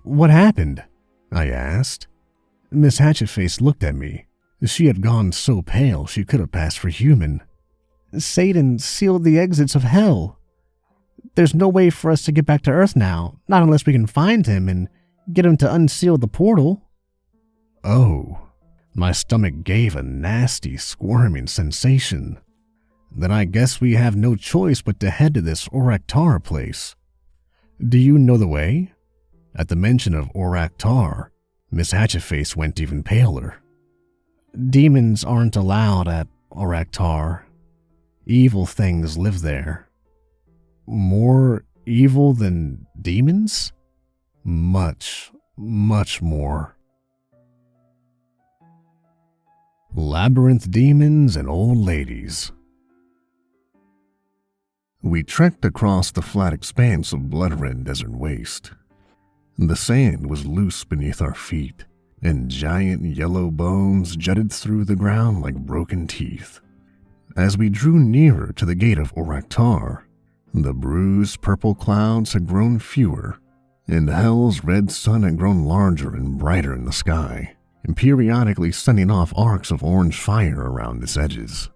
What happened? I asked. Miss Hatchetface looked at me. She had gone so pale she could have passed for human. Satan sealed the exits of hell. There's no way for us to get back to Earth now, not unless we can find him and get him to unseal the portal. Oh, my stomach gave a nasty, squirming sensation. Then I guess we have no choice but to head to this Oractar place. Do you know the way? At the mention of Oractar, Miss Hatchetface went even paler. Demons aren't allowed at Oractar. Evil things live there. More evil than demons? Much, much more. Labyrinth demons and old ladies. We trekked across the flat expanse of blood-red desert waste. The sand was loose beneath our feet, and giant yellow bones jutted through the ground like broken teeth. As we drew nearer to the gate of Oractar, the bruised purple clouds had grown fewer, and hell's red sun had grown larger and brighter in the sky, and periodically sending off arcs of orange fire around its edges.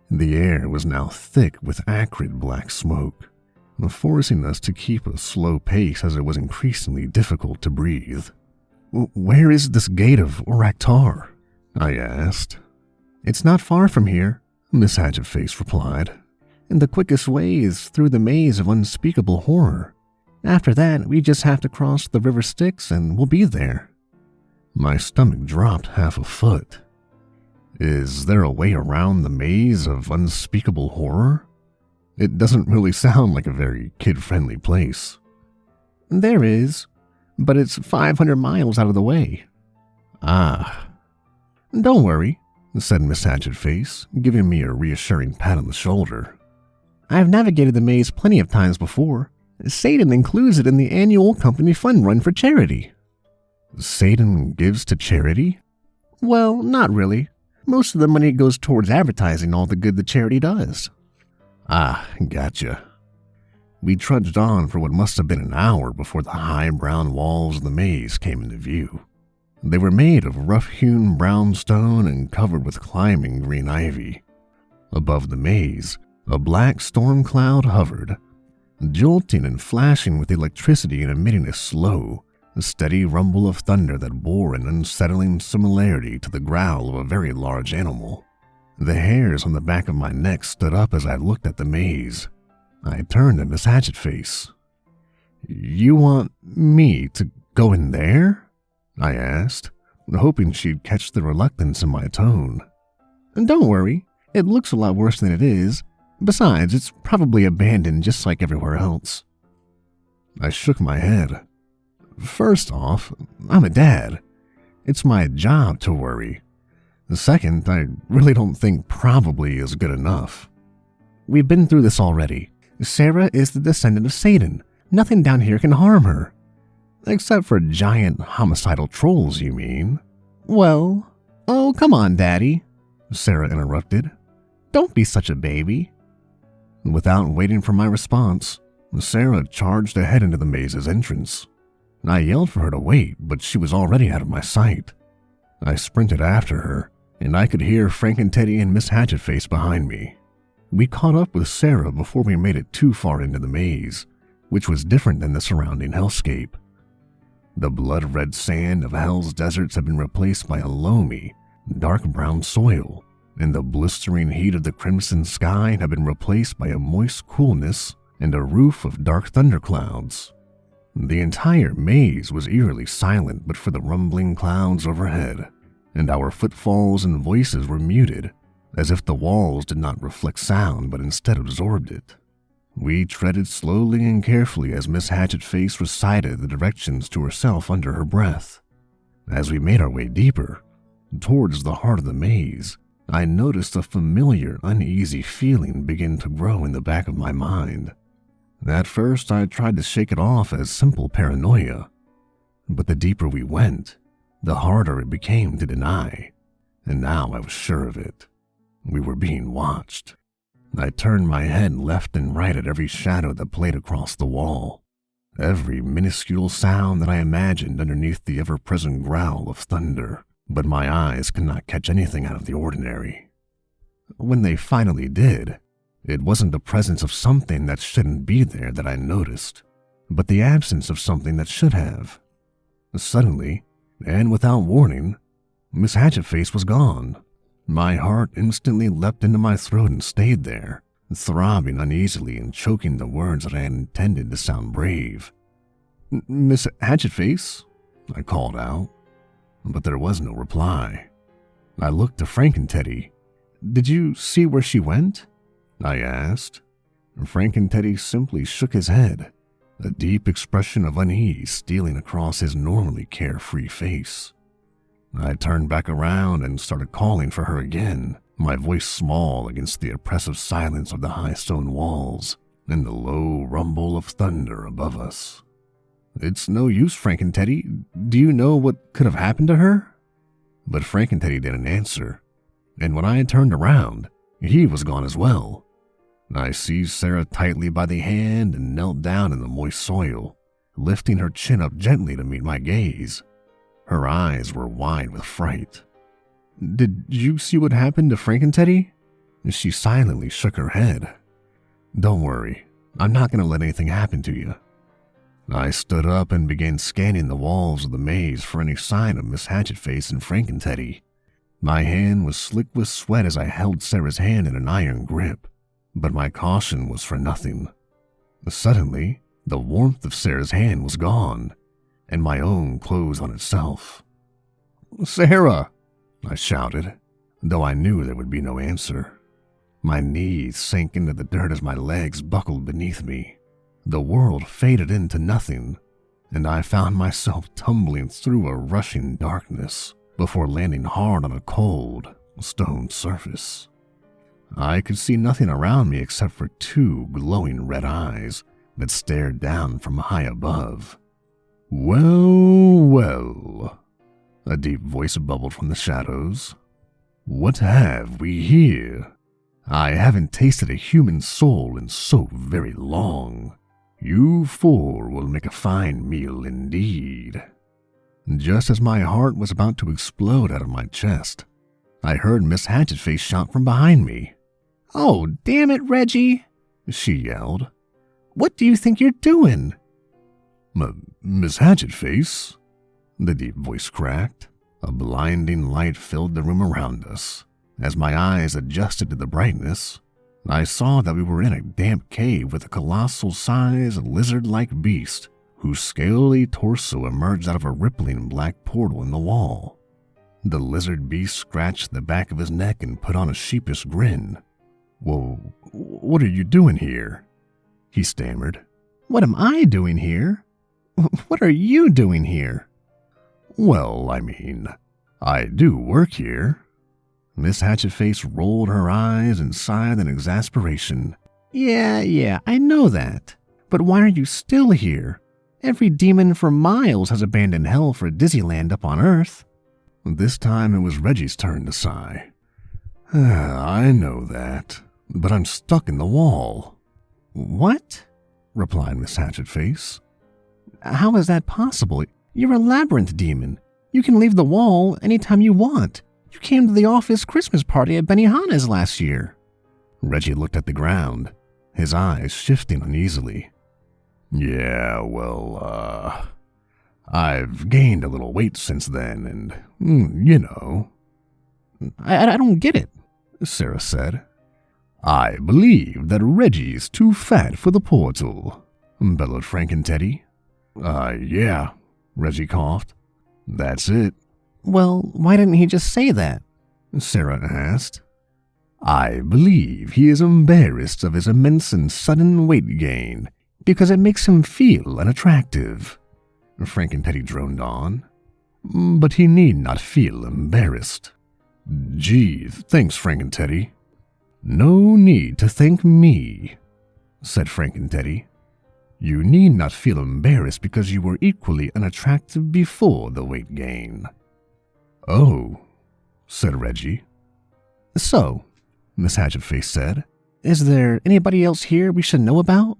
The air was now thick with acrid black smoke, forcing us to keep a slow pace as it was increasingly difficult to breathe. Where is this gate of Oractar? I asked. It's not far from here, Miss Hatchetface replied. And the quickest way is through the maze of unspeakable horror. After that, we just have to cross the river Styx and we'll be there. My stomach dropped half a foot. Is there a way around the maze of unspeakable horror? It doesn't really sound like a very kid-friendly place. There is, but it's 500 miles out of the way. Ah. Don't worry, said Miss Hatchetface, giving me a reassuring pat on the shoulder. I've navigated the maze plenty of times before. Satan includes it in the annual company fund run for charity. Satan gives to charity? Well, not really. Most of the money goes towards advertising all the good the charity does. Ah, gotcha. We trudged on for what must have been an hour before the high brown walls of the maze came into view, They were made of rough-hewn brown stone and covered with climbing green ivy. Above the maze, a black storm cloud hovered, jolting and flashing with electricity and emitting a slow, steady rumble of thunder that bore an unsettling similarity to the growl of a very large animal. The hairs on the back of my neck stood up as I looked at the maze. I turned to Miss Hatchetface. "You want me to go in there?" I asked, hoping she'd catch the reluctance in my tone. "Don't worry, it looks a lot worse than it is. Besides, it's probably abandoned just like everywhere else." I shook my head. "First off, I'm a dad. It's my job to worry. Second, I really don't think probably is good enough. We've been through this already. Sarah is the descendant of Satan. Nothing down here can harm her. Except for giant homicidal trolls, you mean?" "Well, oh, come on, Daddy," Sarah interrupted. "Don't be such a baby." Without waiting for my response, Sarah charged ahead into the maze's entrance. I yelled for her to wait, but she was already out of my sight. I sprinted after her, and I could hear Frank-N-Teddy and Miss Hatchetface behind me. We caught up with Sarah before we made it too far into the maze, which was different than the surrounding hellscape. The blood-red sand of Hell's deserts had been replaced by a loamy, dark brown soil, and the blistering heat of the crimson sky had been replaced by a moist coolness and a roof of dark thunderclouds. The entire maze was eerily silent but for the rumbling clouds overhead, and our footfalls and voices were muted, as if the walls did not reflect sound but instead absorbed it. We treaded slowly and carefully as Miss Hatchetface recited the directions to herself under her breath. As we made our way deeper, towards the heart of the maze, I noticed a familiar, uneasy feeling begin to grow in the back of my mind. At first, I tried to shake it off as simple paranoia, but the deeper we went, the harder it became to deny, and now I was sure of it. We were being watched. I turned my head left and right at every shadow that played across the wall, every minuscule sound that I imagined underneath the ever-present growl of thunder, but my eyes could not catch anything out of the ordinary. When they finally did, it wasn't the presence of something that shouldn't be there that I noticed, but the absence of something that should have. Suddenly, and without warning, Miss Hatchetface was gone. My heart instantly leapt into my throat and stayed there, throbbing uneasily and choking the words that I had intended to sound brave. "Miss Hatchetface?" I called out, but there was no reply. I looked to Frank-N-Teddy. "Did you see where she went?" I asked. Frank-N-Teddy simply shook his head, a deep expression of unease stealing across his normally carefree face. I turned back around and started calling for her again, my voice small against the oppressive silence of the high stone walls and the low rumble of thunder above us. "It's no use, Frank-N-Teddy. Do you know what could have happened to her?" But Frank-N-Teddy didn't answer, and when I had turned around, he was gone as well. I seized Sarah tightly by the hand and knelt down in the moist soil, lifting her chin up gently to meet my gaze. Her eyes were wide with fright. "Did you see what happened to Frank-N-Teddy?" She silently shook her head. "Don't worry, I'm not going to let anything happen to you." I stood up and began scanning the walls of the maze for any sign of Miss Hatchetface and Frank-N-Teddy. My hand was slick with sweat as I held Sarah's hand in an iron grip, but my caution was for nothing. Suddenly, the warmth of Sarah's hand was gone, and my own closed on itself. "Sarah!" I shouted, though I knew there would be no answer. My knees sank into the dirt as my legs buckled beneath me. The world faded into nothing, and I found myself tumbling through a rushing darkness before landing hard on a cold, stone surface. I could see nothing around me except for two glowing red eyes that stared down from high above. "Well, well," a deep voice bubbled from the shadows. "What have we here? I haven't tasted a human soul in so very long. You four will make a fine meal indeed." Just as my heart was about to explode out of my chest, I heard Miss Hatchetface shout from behind me. "Oh, damn it, Reggie," she yelled. "What do you think you're doing?" Miss Hatchetface?" The deep voice cracked. A blinding light filled the room around us. As my eyes adjusted to the brightness, I saw that we were in a damp cave with a colossal-sized lizard-like beast whose scaly torso emerged out of a rippling black portal in the wall. The lizard beast scratched the back of his neck and put on a sheepish grin. "Whoa, what are you doing here?" he stammered. "What am I doing here? What are you doing here?" "Well, I do work here." Miss Hatchetface rolled her eyes and sighed in exasperation. Yeah, I know that. But why are you still here? Every demon for miles has abandoned hell for Disneyland up on Earth." This time it was Reggie's turn to sigh. "I know that, but I'm stuck in the wall." "What?" replied Miss Hatchetface. "How is that possible? You're a labyrinth demon. You can leave the wall anytime you want. You came to the office Christmas party at Benihana's last year." Reggie looked at the ground, his eyes shifting uneasily. "Yeah, well, I've gained a little weight since then, and, you know." I don't get it," Sarah said. "I believe that Reggie's too fat for the portal," bellowed Frank and Teddy. Yeah," Reggie coughed. "That's it." "Well, why didn't he just say that?" Sarah asked. "I believe he is embarrassed of his immense and sudden weight gain because it makes him feel unattractive," Frank and Teddy droned on. "But he need not feel embarrassed." "Gee, thanks, Frank and Teddy." "No need to thank me," said Frank and Teddy. "You need not feel embarrassed because you were equally unattractive before the weight gain." "Oh," said Reggie. "So," Miss Hatchetface said, "is there anybody else here we should know about?"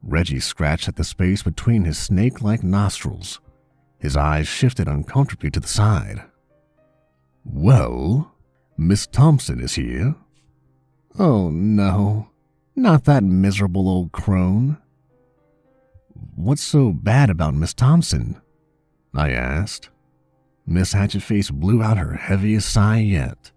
Reggie scratched at the space between his snake-like nostrils. His eyes shifted uncomfortably to the side. "Well, Miss Thompson is here." "Oh, no, not that miserable old crone." "What's so bad about Miss Thompson?" I asked. Miss Hatchetface blew out her heaviest sigh yet.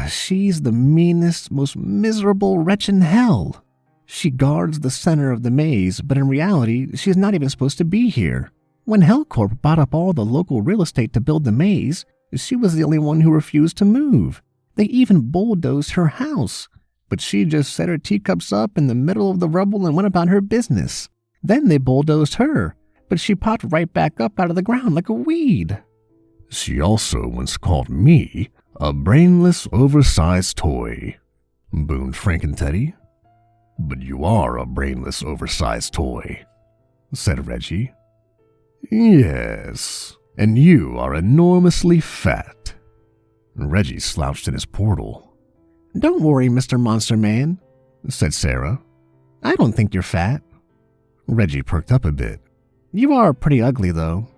"She's the meanest, most miserable wretch in hell. She guards the center of the maze, but in reality, she's not even supposed to be here. When Hellcorp bought up all the local real estate to build the maze, she was the only one who refused to move. They even bulldozed her house, but she just set her teacups up in the middle of the rubble and went about her business. Then they bulldozed her, but she popped right back up out of the ground like a weed." "She also once called me a brainless, oversized toy," boomed Frank and Teddy. "But you are a brainless, oversized toy," said Reggie. "Yes, and you are enormously fat." Reggie slouched in his portal. "Don't worry, Mr. Monster Man," said Sarah. "I don't think you're fat." Reggie perked up a bit. "You are pretty ugly, though,"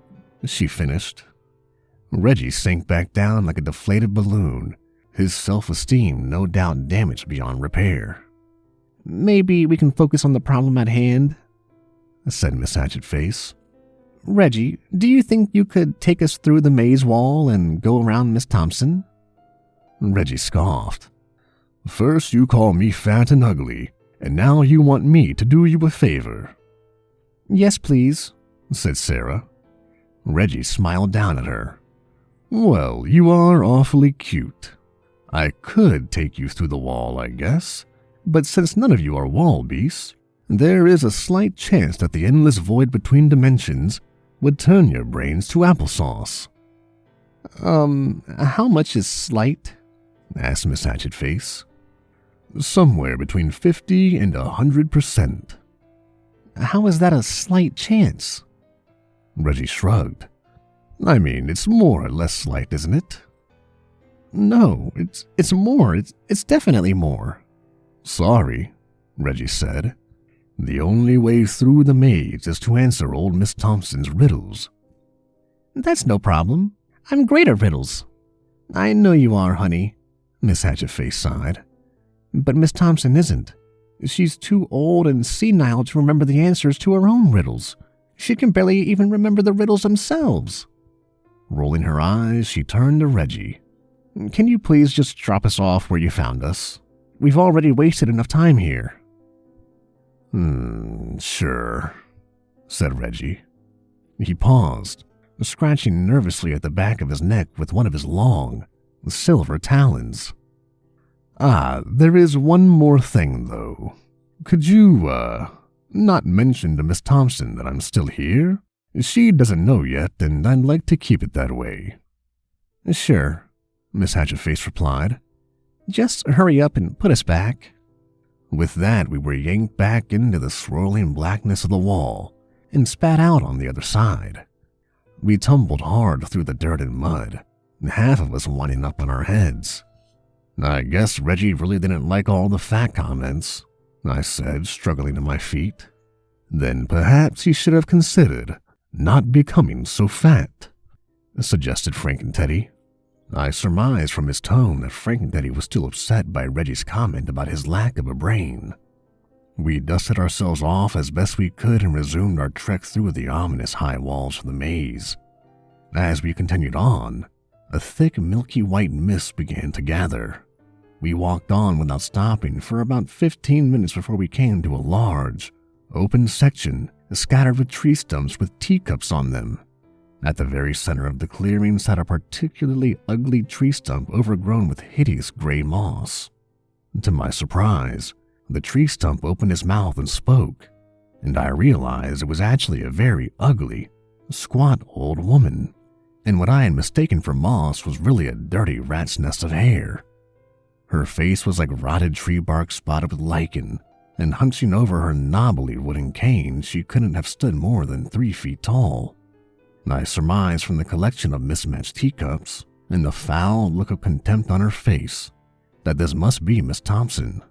she finished. Reggie sank back down like a deflated balloon, his self-esteem no doubt damaged beyond repair. "Maybe we can focus on the problem at hand," said Miss Hatchetface. "Reggie, do you think you could take us through the maze wall and go around Miss Thompson?" Reggie scoffed. "First you call me fat and ugly, and now you want me to do you a favor." "Yes, please," said Sarah. Reggie smiled down at her. "Well, you are awfully cute. I could take you through the wall, I guess, but since none of you are wall beasts, there is a slight chance that the endless void between dimensions would turn your brains to applesauce." How much is slight?" asked Miss Hatchetface. "Somewhere between 50 and 100%. "How is that a slight chance?" Reggie shrugged. It's more or less slight, isn't it?" "No, it's more. It's definitely more." "Sorry," Reggie said. The only way through the maze is to answer old Miss Thompson's riddles. That's no problem. I'm great at riddles. I know you are, honey, Miss Hatchetface sighed. but Miss Thompson isn't. She's too old and senile to remember the answers to her own riddles. She can barely even remember the riddles themselves. Rolling her eyes, she turned to Reggie. Can you please just drop us off where you found us? We've already wasted enough time here. Sure, said Reggie. He paused, scratching nervously at the back of his neck with one of his long, silver talons. There is one more thing, though. Could you, not mention to Miss Thompson that I'm still here? She doesn't know yet, and I'd like to keep it that way. Sure, Miss Hatchetface replied. Just hurry up and put us back. With that, we were yanked back into the swirling blackness of the wall and spat out on the other side. We tumbled hard through the dirt and mud, half of us winding up on our heads. I guess Reggie really didn't like all the fat comments, I said, struggling to my feet. Then perhaps he should have considered not becoming so fat, suggested Frank and Teddy. I surmised from his tone that Frank and Teddy was still upset by Reggie's comment about his lack of a brain. We dusted ourselves off as best we could and resumed our trek through the ominous high walls of the maze. As we continued on, a thick milky white mist began to gather. We walked on without stopping for about 15 minutes before we came to a large, open section scattered with tree stumps with teacups on them. At the very center of the clearing sat a particularly ugly tree stump overgrown with hideous gray moss. To my surprise, the tree stump opened its mouth and spoke, and I realized it was actually a very ugly, squat old woman, and what I had mistaken for moss was really a dirty rat's nest of hair. Her face was like rotted tree bark spotted with lichen, and hunching over her knobbly wooden cane, she couldn't have stood more than 3 feet tall. I surmised from the collection of mismatched teacups and the foul look of contempt on her face that this must be Miss Thompson.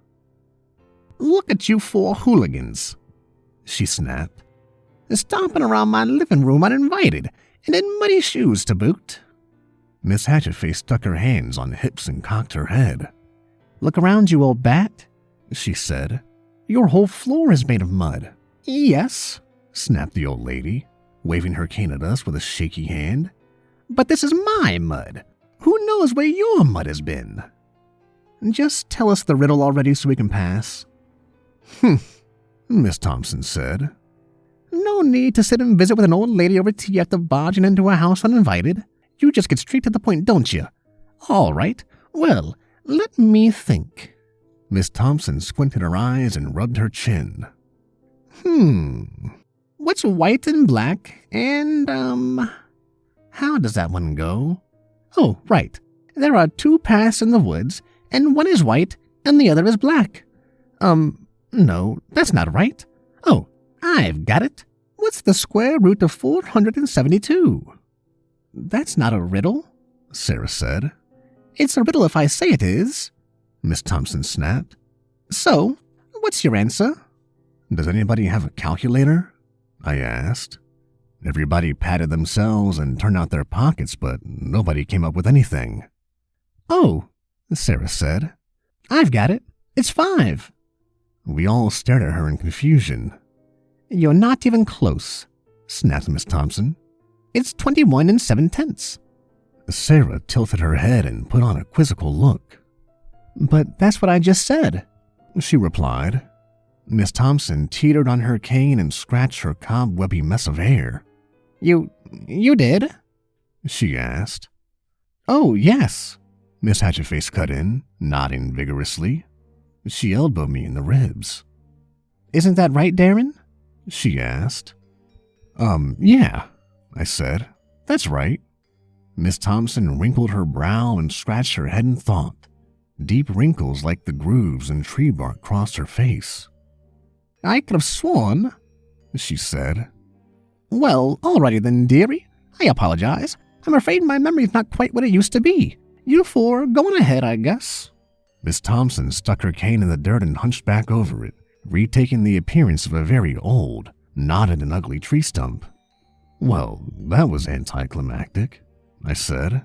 Look at you 4 hooligans, she snapped. Stomping around my living room uninvited, and in muddy shoes to boot. Miss Hatchetface stuck her hands on hips and cocked her head. Look around you, old bat, she said. Your whole floor is made of mud. Yes, snapped the old lady, waving her cane at us with a shaky hand. But this is my mud. Who knows where your mud has been? Just tell us the riddle already so we can pass. Miss Thompson said. No need to sit and visit with an old lady over tea after barging into a house uninvited. You just get straight to the point, don't you? All right. Well, let me think. Miss Thompson squinted her eyes and rubbed her chin. What's white and black and, how does that one go? Oh, right. There are 2 paths in the woods, and one is white and the other is black. No, that's not right. Oh, I've got it. What's the square root of 472? That's not a riddle, Sarah said. It's a riddle if I say it is, Miss Thompson snapped. So, what's your answer? Does anybody have a calculator? I asked. Everybody patted themselves and turned out their pockets, but nobody came up with anything. Oh, Sarah said. I've got it. It's 5. We all stared at her in confusion. You're not even close, snapped Miss Thompson. It's 21 7/10. Sarah tilted her head and put on a quizzical look. But that's what I just said, she replied. Miss Thompson teetered on her cane and scratched her cobwebby mess of hair. You did? She asked. Oh, yes, Miss Hatchetface cut in, nodding vigorously. She elbowed me in the ribs. Isn't that right, Darren? She asked. Yeah, I said. That's right. Miss Thompson wrinkled her brow and scratched her head in thought. Deep wrinkles like the grooves in tree bark crossed her face. I could have sworn, she said. Well, alrighty then, dearie. I apologize. I'm afraid my memory's not quite what it used to be. You 4 going ahead, I guess. Miss Thompson stuck her cane in the dirt and hunched back over it, retaking the appearance of a very old, knotted and ugly tree stump. "Well, that was anticlimactic," I said.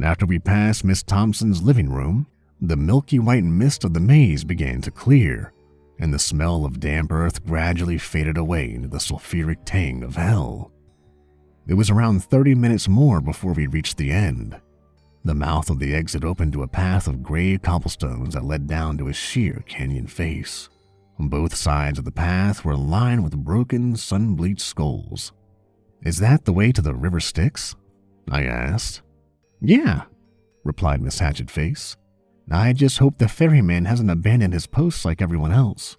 After we passed Miss Thompson's living room, the milky white mist of the maze began to clear, and the smell of damp earth gradually faded away into the sulfuric tang of hell. It was around 30 minutes more before we reached the end. The mouth of the exit opened to a path of gray cobblestones that led down to a sheer canyon face. Both sides of the path were lined with broken, sun-bleached skulls. "Is that the way to the River Styx?" I asked. "Yeah," replied Miss Hatchetface. "I just hope the ferryman hasn't abandoned his post like everyone else."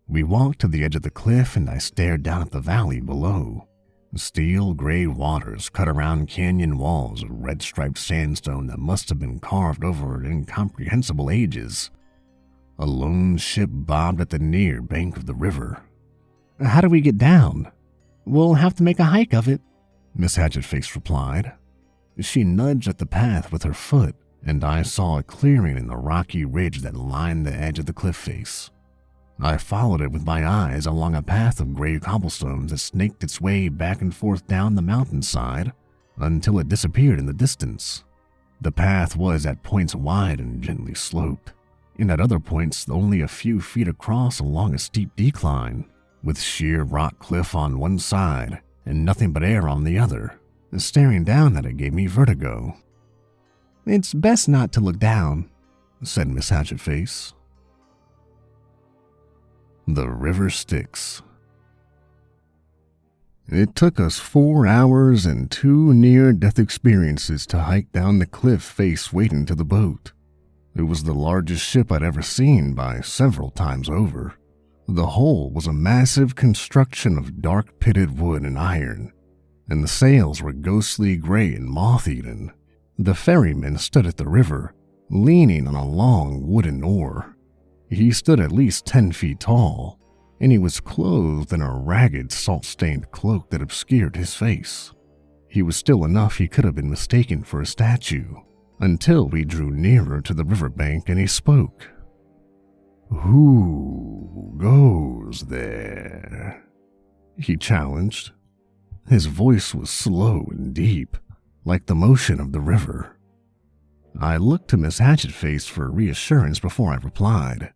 We walked to the edge of the cliff and I stared down at the valley below. Steel gray waters cut around canyon walls of red-striped sandstone that must have been carved over incomprehensible ages. A lone ship bobbed at the near bank of the river. "How do we get down?" "We'll have to make a hike of it," Miss Hatchetface replied. She nudged at the path with her foot, and I saw a clearing in the rocky ridge that lined the edge of the cliff face. I followed it with my eyes along a path of gray cobblestones that snaked its way back and forth down the mountainside until it disappeared in the distance. The path was at points wide and gently sloped, and at other points only a few feet across along a steep decline, with sheer rock cliff on one side and nothing but air on the other. Staring down at it gave me vertigo. "It's best not to look down," said Miss Hatchetface. The River Styx. It took us 4 hours and 2 near-death experiences to hike down the cliff face waiting to the boat. It was the largest ship I'd ever seen by several times over. The hull was a massive construction of dark pitted wood and iron, and the sails were ghostly gray and moth-eaten. The ferryman stood at the river, leaning on a long wooden oar. He stood at least 10 feet tall, and he was clothed in a ragged, salt-stained cloak that obscured his face. He was still enough he could have been mistaken for a statue, until we drew nearer to the riverbank and he spoke. "Who goes there?" he challenged. His voice was slow and deep, like the motion of the river. I looked to Miss Hatchetface for reassurance before I replied.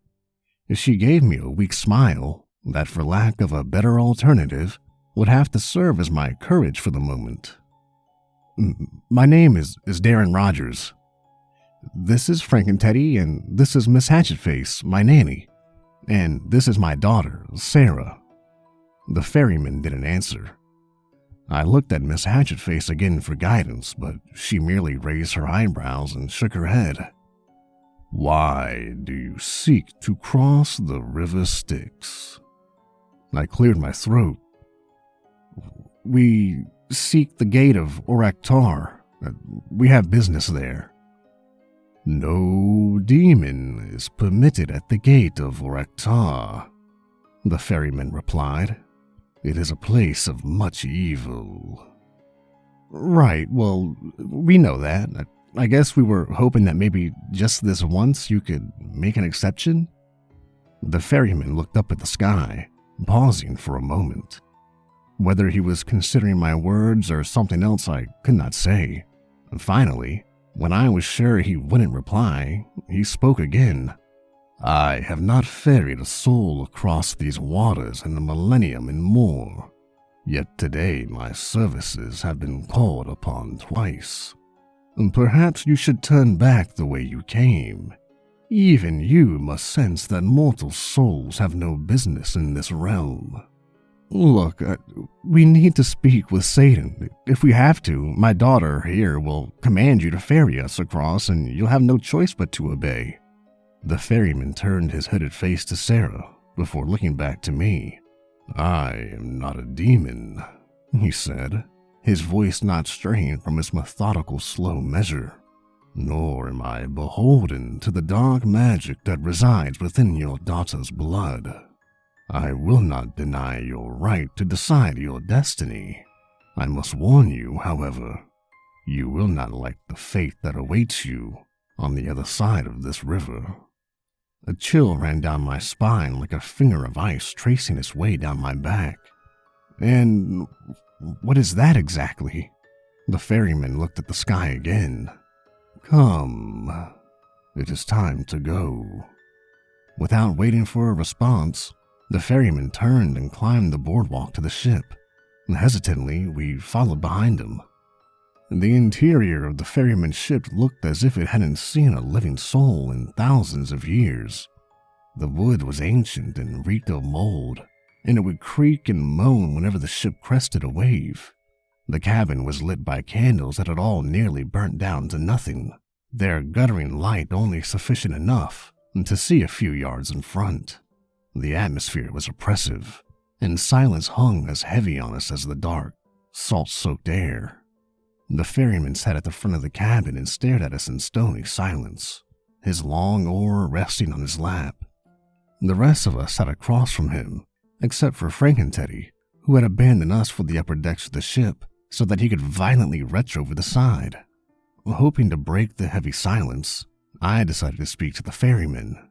She gave me a weak smile that, for lack of a better alternative, would have to serve as my courage for the moment. "My name is Darren Rogers. This is Frankenteddy, and this is Miss Hatchetface, my nanny. And this is my daughter, Sarah." The ferryman didn't answer. I looked at Miss Hatchetface again for guidance, but she merely raised her eyebrows and shook her head. "Why do you seek to cross the River Styx?" I cleared my throat. "We seek the gate of Oractar. We have business there." "No demon is permitted at the gate of Oractar," the ferryman replied. "It is a place of much evil." "Right, well, we know that. I guess we were hoping that maybe just this once you could make an exception." The ferryman looked up at the sky, pausing for a moment. Whether he was considering my words or something else I could not say. Finally, when I was sure he wouldn't reply, he spoke again. "I have not ferried a soul across these waters in a millennium and more. Yet today my services have been called upon twice. Perhaps you should turn back the way you came. Even you must sense that mortal souls have no business in this realm." "Look, we need to speak with Satan. If we have to, my daughter here will command you to ferry us across and you'll have no choice but to obey." The ferryman turned his hooded face to Sarah before looking back to me. "I am not a demon," he said, his voice not straying from its methodical slow measure. "Nor am I beholden to the dark magic that resides within your daughter's blood. I will not deny your right to decide your destiny. I must warn you, however, you will not like the fate that awaits you on the other side of this river." A chill ran down my spine like a finger of ice tracing its way down my back. And what is that exactly? The ferryman looked at the sky again. Come, it is time to go. Without waiting for a response, the ferryman turned and climbed the boardwalk to the ship. Hesitantly, we followed behind him. The interior of the ferryman's ship looked as if it hadn't seen a living soul in thousands of years. The wood was ancient and reeked of mold, and it would creak and moan whenever the ship crested a wave. The cabin was lit by candles that had all nearly burnt down to nothing, their guttering light only sufficient enough to see a few yards in front. The atmosphere was oppressive, and silence hung as heavy on us as the dark, salt-soaked air. The ferryman sat at the front of the cabin and stared at us in stony silence, his long oar resting on his lap. The rest of us sat across from him, except for Frank and Teddy, who had abandoned us for the upper decks of the ship so that he could violently retch over the side. Hoping to break the heavy silence, I decided to speak to the ferryman.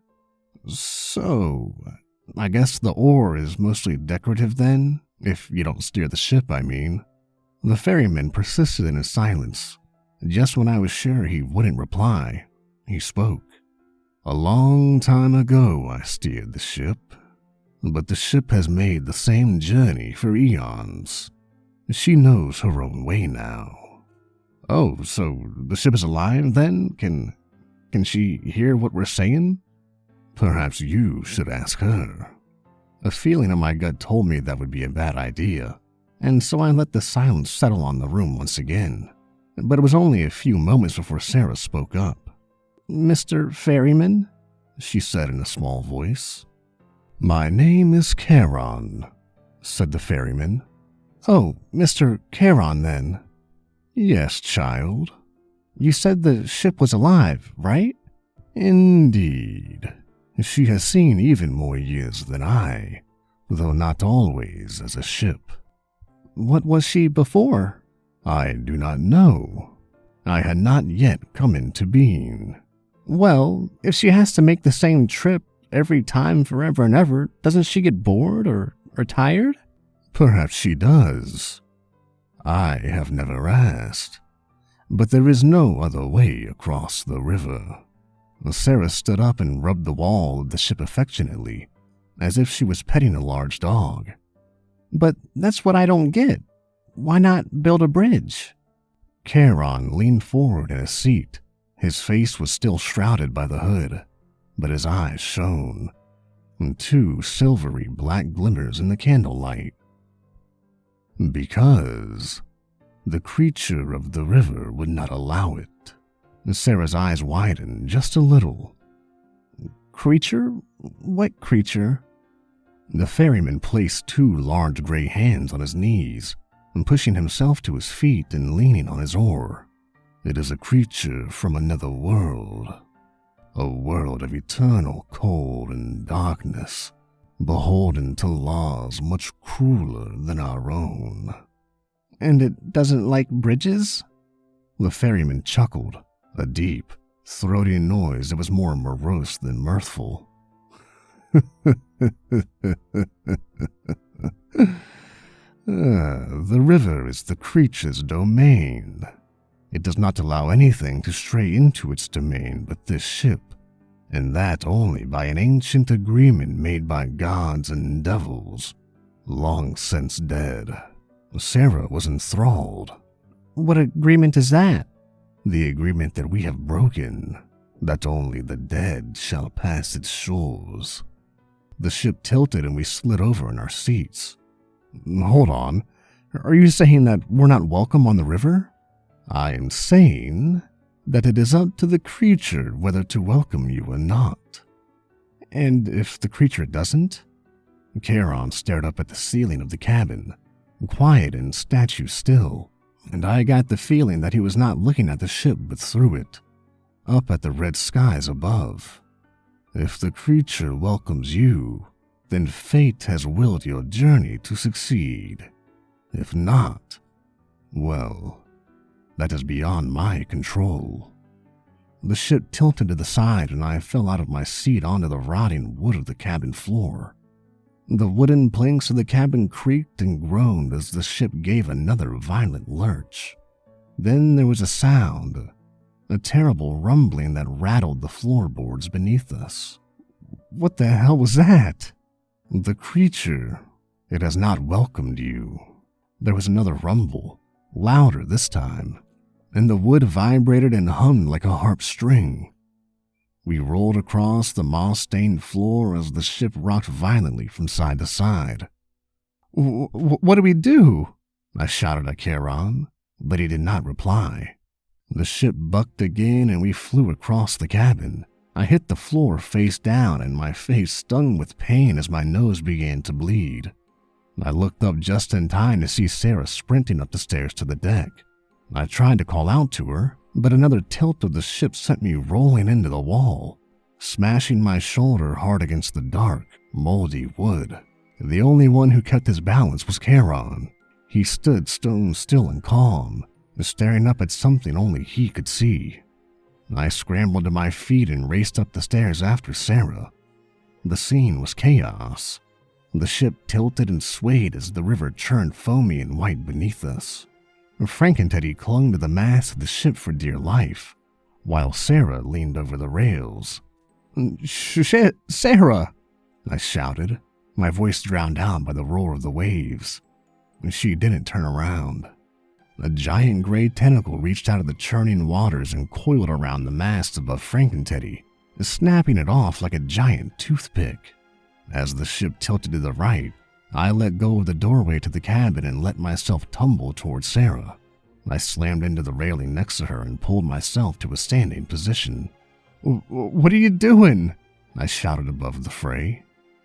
So, I guess the oar is mostly decorative then? If you don't steer the ship, I mean. The ferryman persisted in his silence. Just when I was sure he wouldn't reply, he spoke. A long time ago I steered the ship, but the ship has made the same journey for eons. She knows her own way now. Oh, so the ship is alive then? Can she hear what we're saying? Perhaps you should ask her. A feeling in my gut told me that would be a bad idea, and so I let the silence settle on the room once again. But it was only a few moments before Sarah spoke up. Mr. Ferryman, she said in a small voice. My name is Charon, said the ferryman. Oh, Mr. Charon then. Yes, child. You said the ship was alive, right? Indeed. She has seen even more years than I, though not always as a ship. What was she before? I do not know. I had not yet come into being. Well, if she has to make the same trip every time forever and ever, doesn't she get bored or tired? Perhaps she does. I have never asked. But there is no other way across the river. Sarah stood up and rubbed the wall of the ship affectionately, as if she was petting a large dog. But that's what I don't get. Why not build a bridge? Charon leaned forward in his seat. His face was still shrouded by the hood, but his eyes shone, two silvery black glimmers in the candlelight. Because the creature of the river would not allow it. Sarah's eyes widened just a little. Creature? What creature? The ferryman placed two large gray hands on his knees, pushing himself to his feet and leaning on his oar. It is a creature from another world, a world of eternal cold and darkness, beholden to laws much crueler than our own. And it doesn't like bridges? The ferryman chuckled, a deep, throaty noise that was more morose than mirthful. The river is the creature's domain. It does not allow anything to stray into its domain but this ship, and that only by an ancient agreement made by gods and devils, long since dead. Sarah was enthralled. What agreement is that? The agreement that we have broken, that only the dead shall pass its shores. The ship tilted and we slid over in our seats. Hold on, are you saying that we're not welcome on the river? I am saying that it is up to the creature whether to welcome you or not. And if the creature doesn't? Charon stared up at the ceiling of the cabin, quiet and statue still, and I got the feeling that he was not looking at the ship but through it, up at the red skies above. If the creature welcomes you, then fate has willed your journey to succeed. If not, well, that is beyond my control. The ship tilted to the side and I fell out of my seat onto the rotting wood of the cabin floor. The wooden planks of the cabin creaked and groaned as the ship gave another violent lurch. Then there was a sound, a terrible rumbling that rattled the floorboards beneath us. What the hell was that? The creature. It has not welcomed you. There was another rumble, louder this time, and the wood vibrated and hummed like a harp string. We rolled across the moss-stained floor as the ship rocked violently from side to side. What do we do? I shouted at Charon, but he did not reply. The ship bucked again and we flew across the cabin. I hit the floor face down and my face stung with pain as my nose began to bleed. I looked up just in time to see Sarah sprinting up the stairs to the deck. I tried to call out to her, but another tilt of the ship sent me rolling into the wall, smashing my shoulder hard against the dark, moldy wood. The only one who kept his balance was Charon. He stood stone still and calm, staring up at something only he could see. I scrambled to my feet and raced up the stairs after Sarah. The scene was chaos. The ship tilted and swayed as the river churned foamy and white beneath us. Frank and Teddy clung to the mast of the ship for dear life, while Sarah leaned over the rails. "Shit, Sarah!" I shouted, my voice drowned out by the roar of the waves. She didn't turn around. A giant gray tentacle reached out of the churning waters and coiled around the mast above Frank and Teddy, snapping it off like a giant toothpick. As the ship tilted to the right, I let go of the doorway to the cabin and let myself tumble towards Sarah. I slammed into the railing next to her and pulled myself to a standing position. "What are you doing?" I shouted above the fray.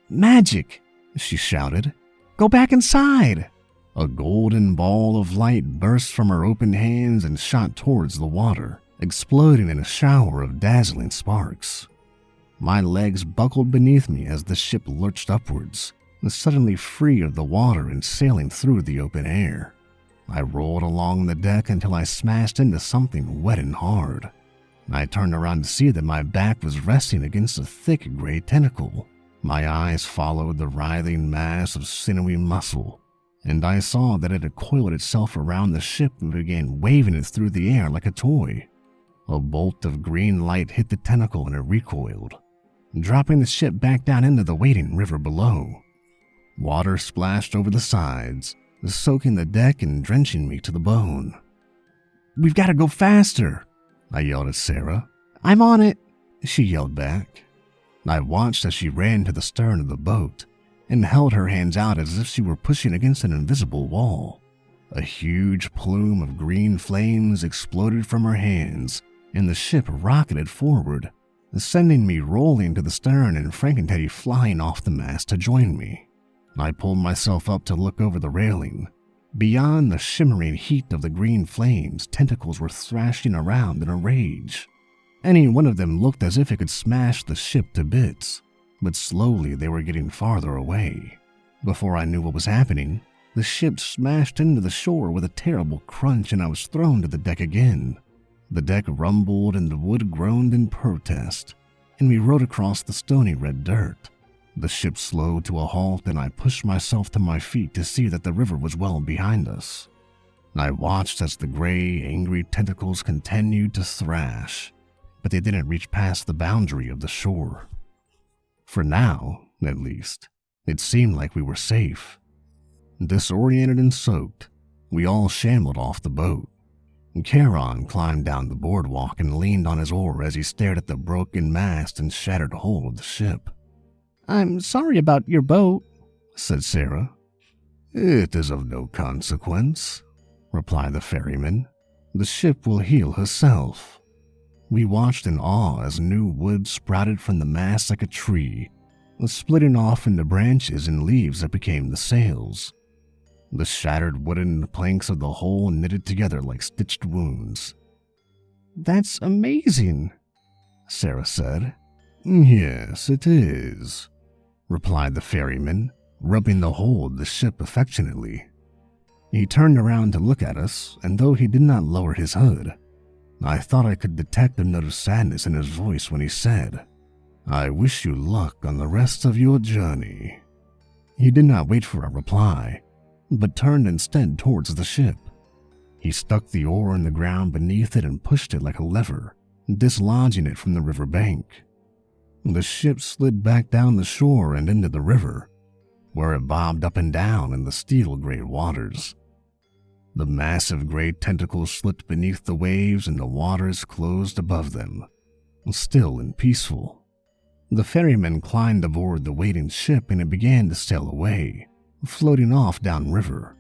"Magic," she shouted. "Go back inside." A golden ball of light burst from her open hands and shot towards the water, exploding in a shower of dazzling sparks. My legs buckled beneath me as the ship lurched upwards, suddenly free of the water and sailing through the open air. I rolled along the deck until I smashed into something wet and hard. I turned around to see that my back was resting against a thick gray tentacle. My eyes followed the writhing mass of sinewy muscle, and I saw that it had coiled itself around the ship and began waving it through the air like a toy. A bolt of green light hit the tentacle and it recoiled, dropping the ship back down into the waiting river below. Water splashed over the sides, soaking the deck and drenching me to the bone. "We've got to go faster," I yelled at Sarah. "I'm on it," she yelled back. I watched as she ran to the stern of the boat and held her hands out as if she were pushing against an invisible wall. A huge plume of green flames exploded from her hands, and the ship rocketed forward, sending me rolling to the stern and Frank and Teddy flying off the mast to join me. I pulled myself up to look over the railing. Beyond the shimmering heat of the green flames, tentacles were thrashing around in a rage. Any one of them looked as if it could smash the ship to bits, but slowly they were getting farther away. Before I knew what was happening, the ship smashed into the shore with a terrible crunch and I was thrown to the deck again. The deck rumbled and the wood groaned in protest, and we rode across the stony red dirt. The ship slowed to a halt and I pushed myself to my feet to see that the river was well behind us. I watched as the gray, angry tentacles continued to thrash, but they didn't reach past the boundary of the shore. For now, at least, it seemed like we were safe. Disoriented and soaked, we all shambled off the boat. Charon climbed down the boardwalk and leaned on his oar as he stared at the broken mast and shattered hull of the ship. "I'm sorry about your boat," said Sarah. "It is of no consequence," replied the ferryman. "The ship will heal herself." We watched in awe as new wood sprouted from the mast like a tree, splitting off into branches and leaves that became the sails. The shattered wooden planks of the hull knitted together like stitched wounds. "That's amazing," Sarah said. "Yes, it is," replied the ferryman, rubbing the hull of the ship affectionately. He turned around to look at us, and though he did not lower his hood, I thought I could detect a note of sadness in his voice when he said, "I wish you luck on the rest of your journey." He did not wait for a reply, but turned instead towards the ship. He stuck the oar in the ground beneath it and pushed it like a lever, dislodging it from the river bank. The ship slid back down the shore and into the river, where it bobbed up and down in the steel-gray waters. The massive gray tentacles slipped beneath the waves and the waters closed above them, still and peaceful. The ferryman climbed aboard the waiting ship and it began to sail away, floating off downriver,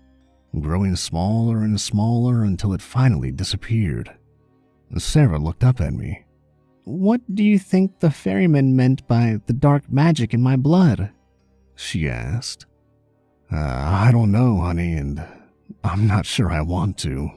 growing smaller and smaller until it finally disappeared. Sarah looked up at me. "What do you think the ferryman meant by the dark magic in my blood?" she asked. I don't know, honey, and I'm not sure I want to.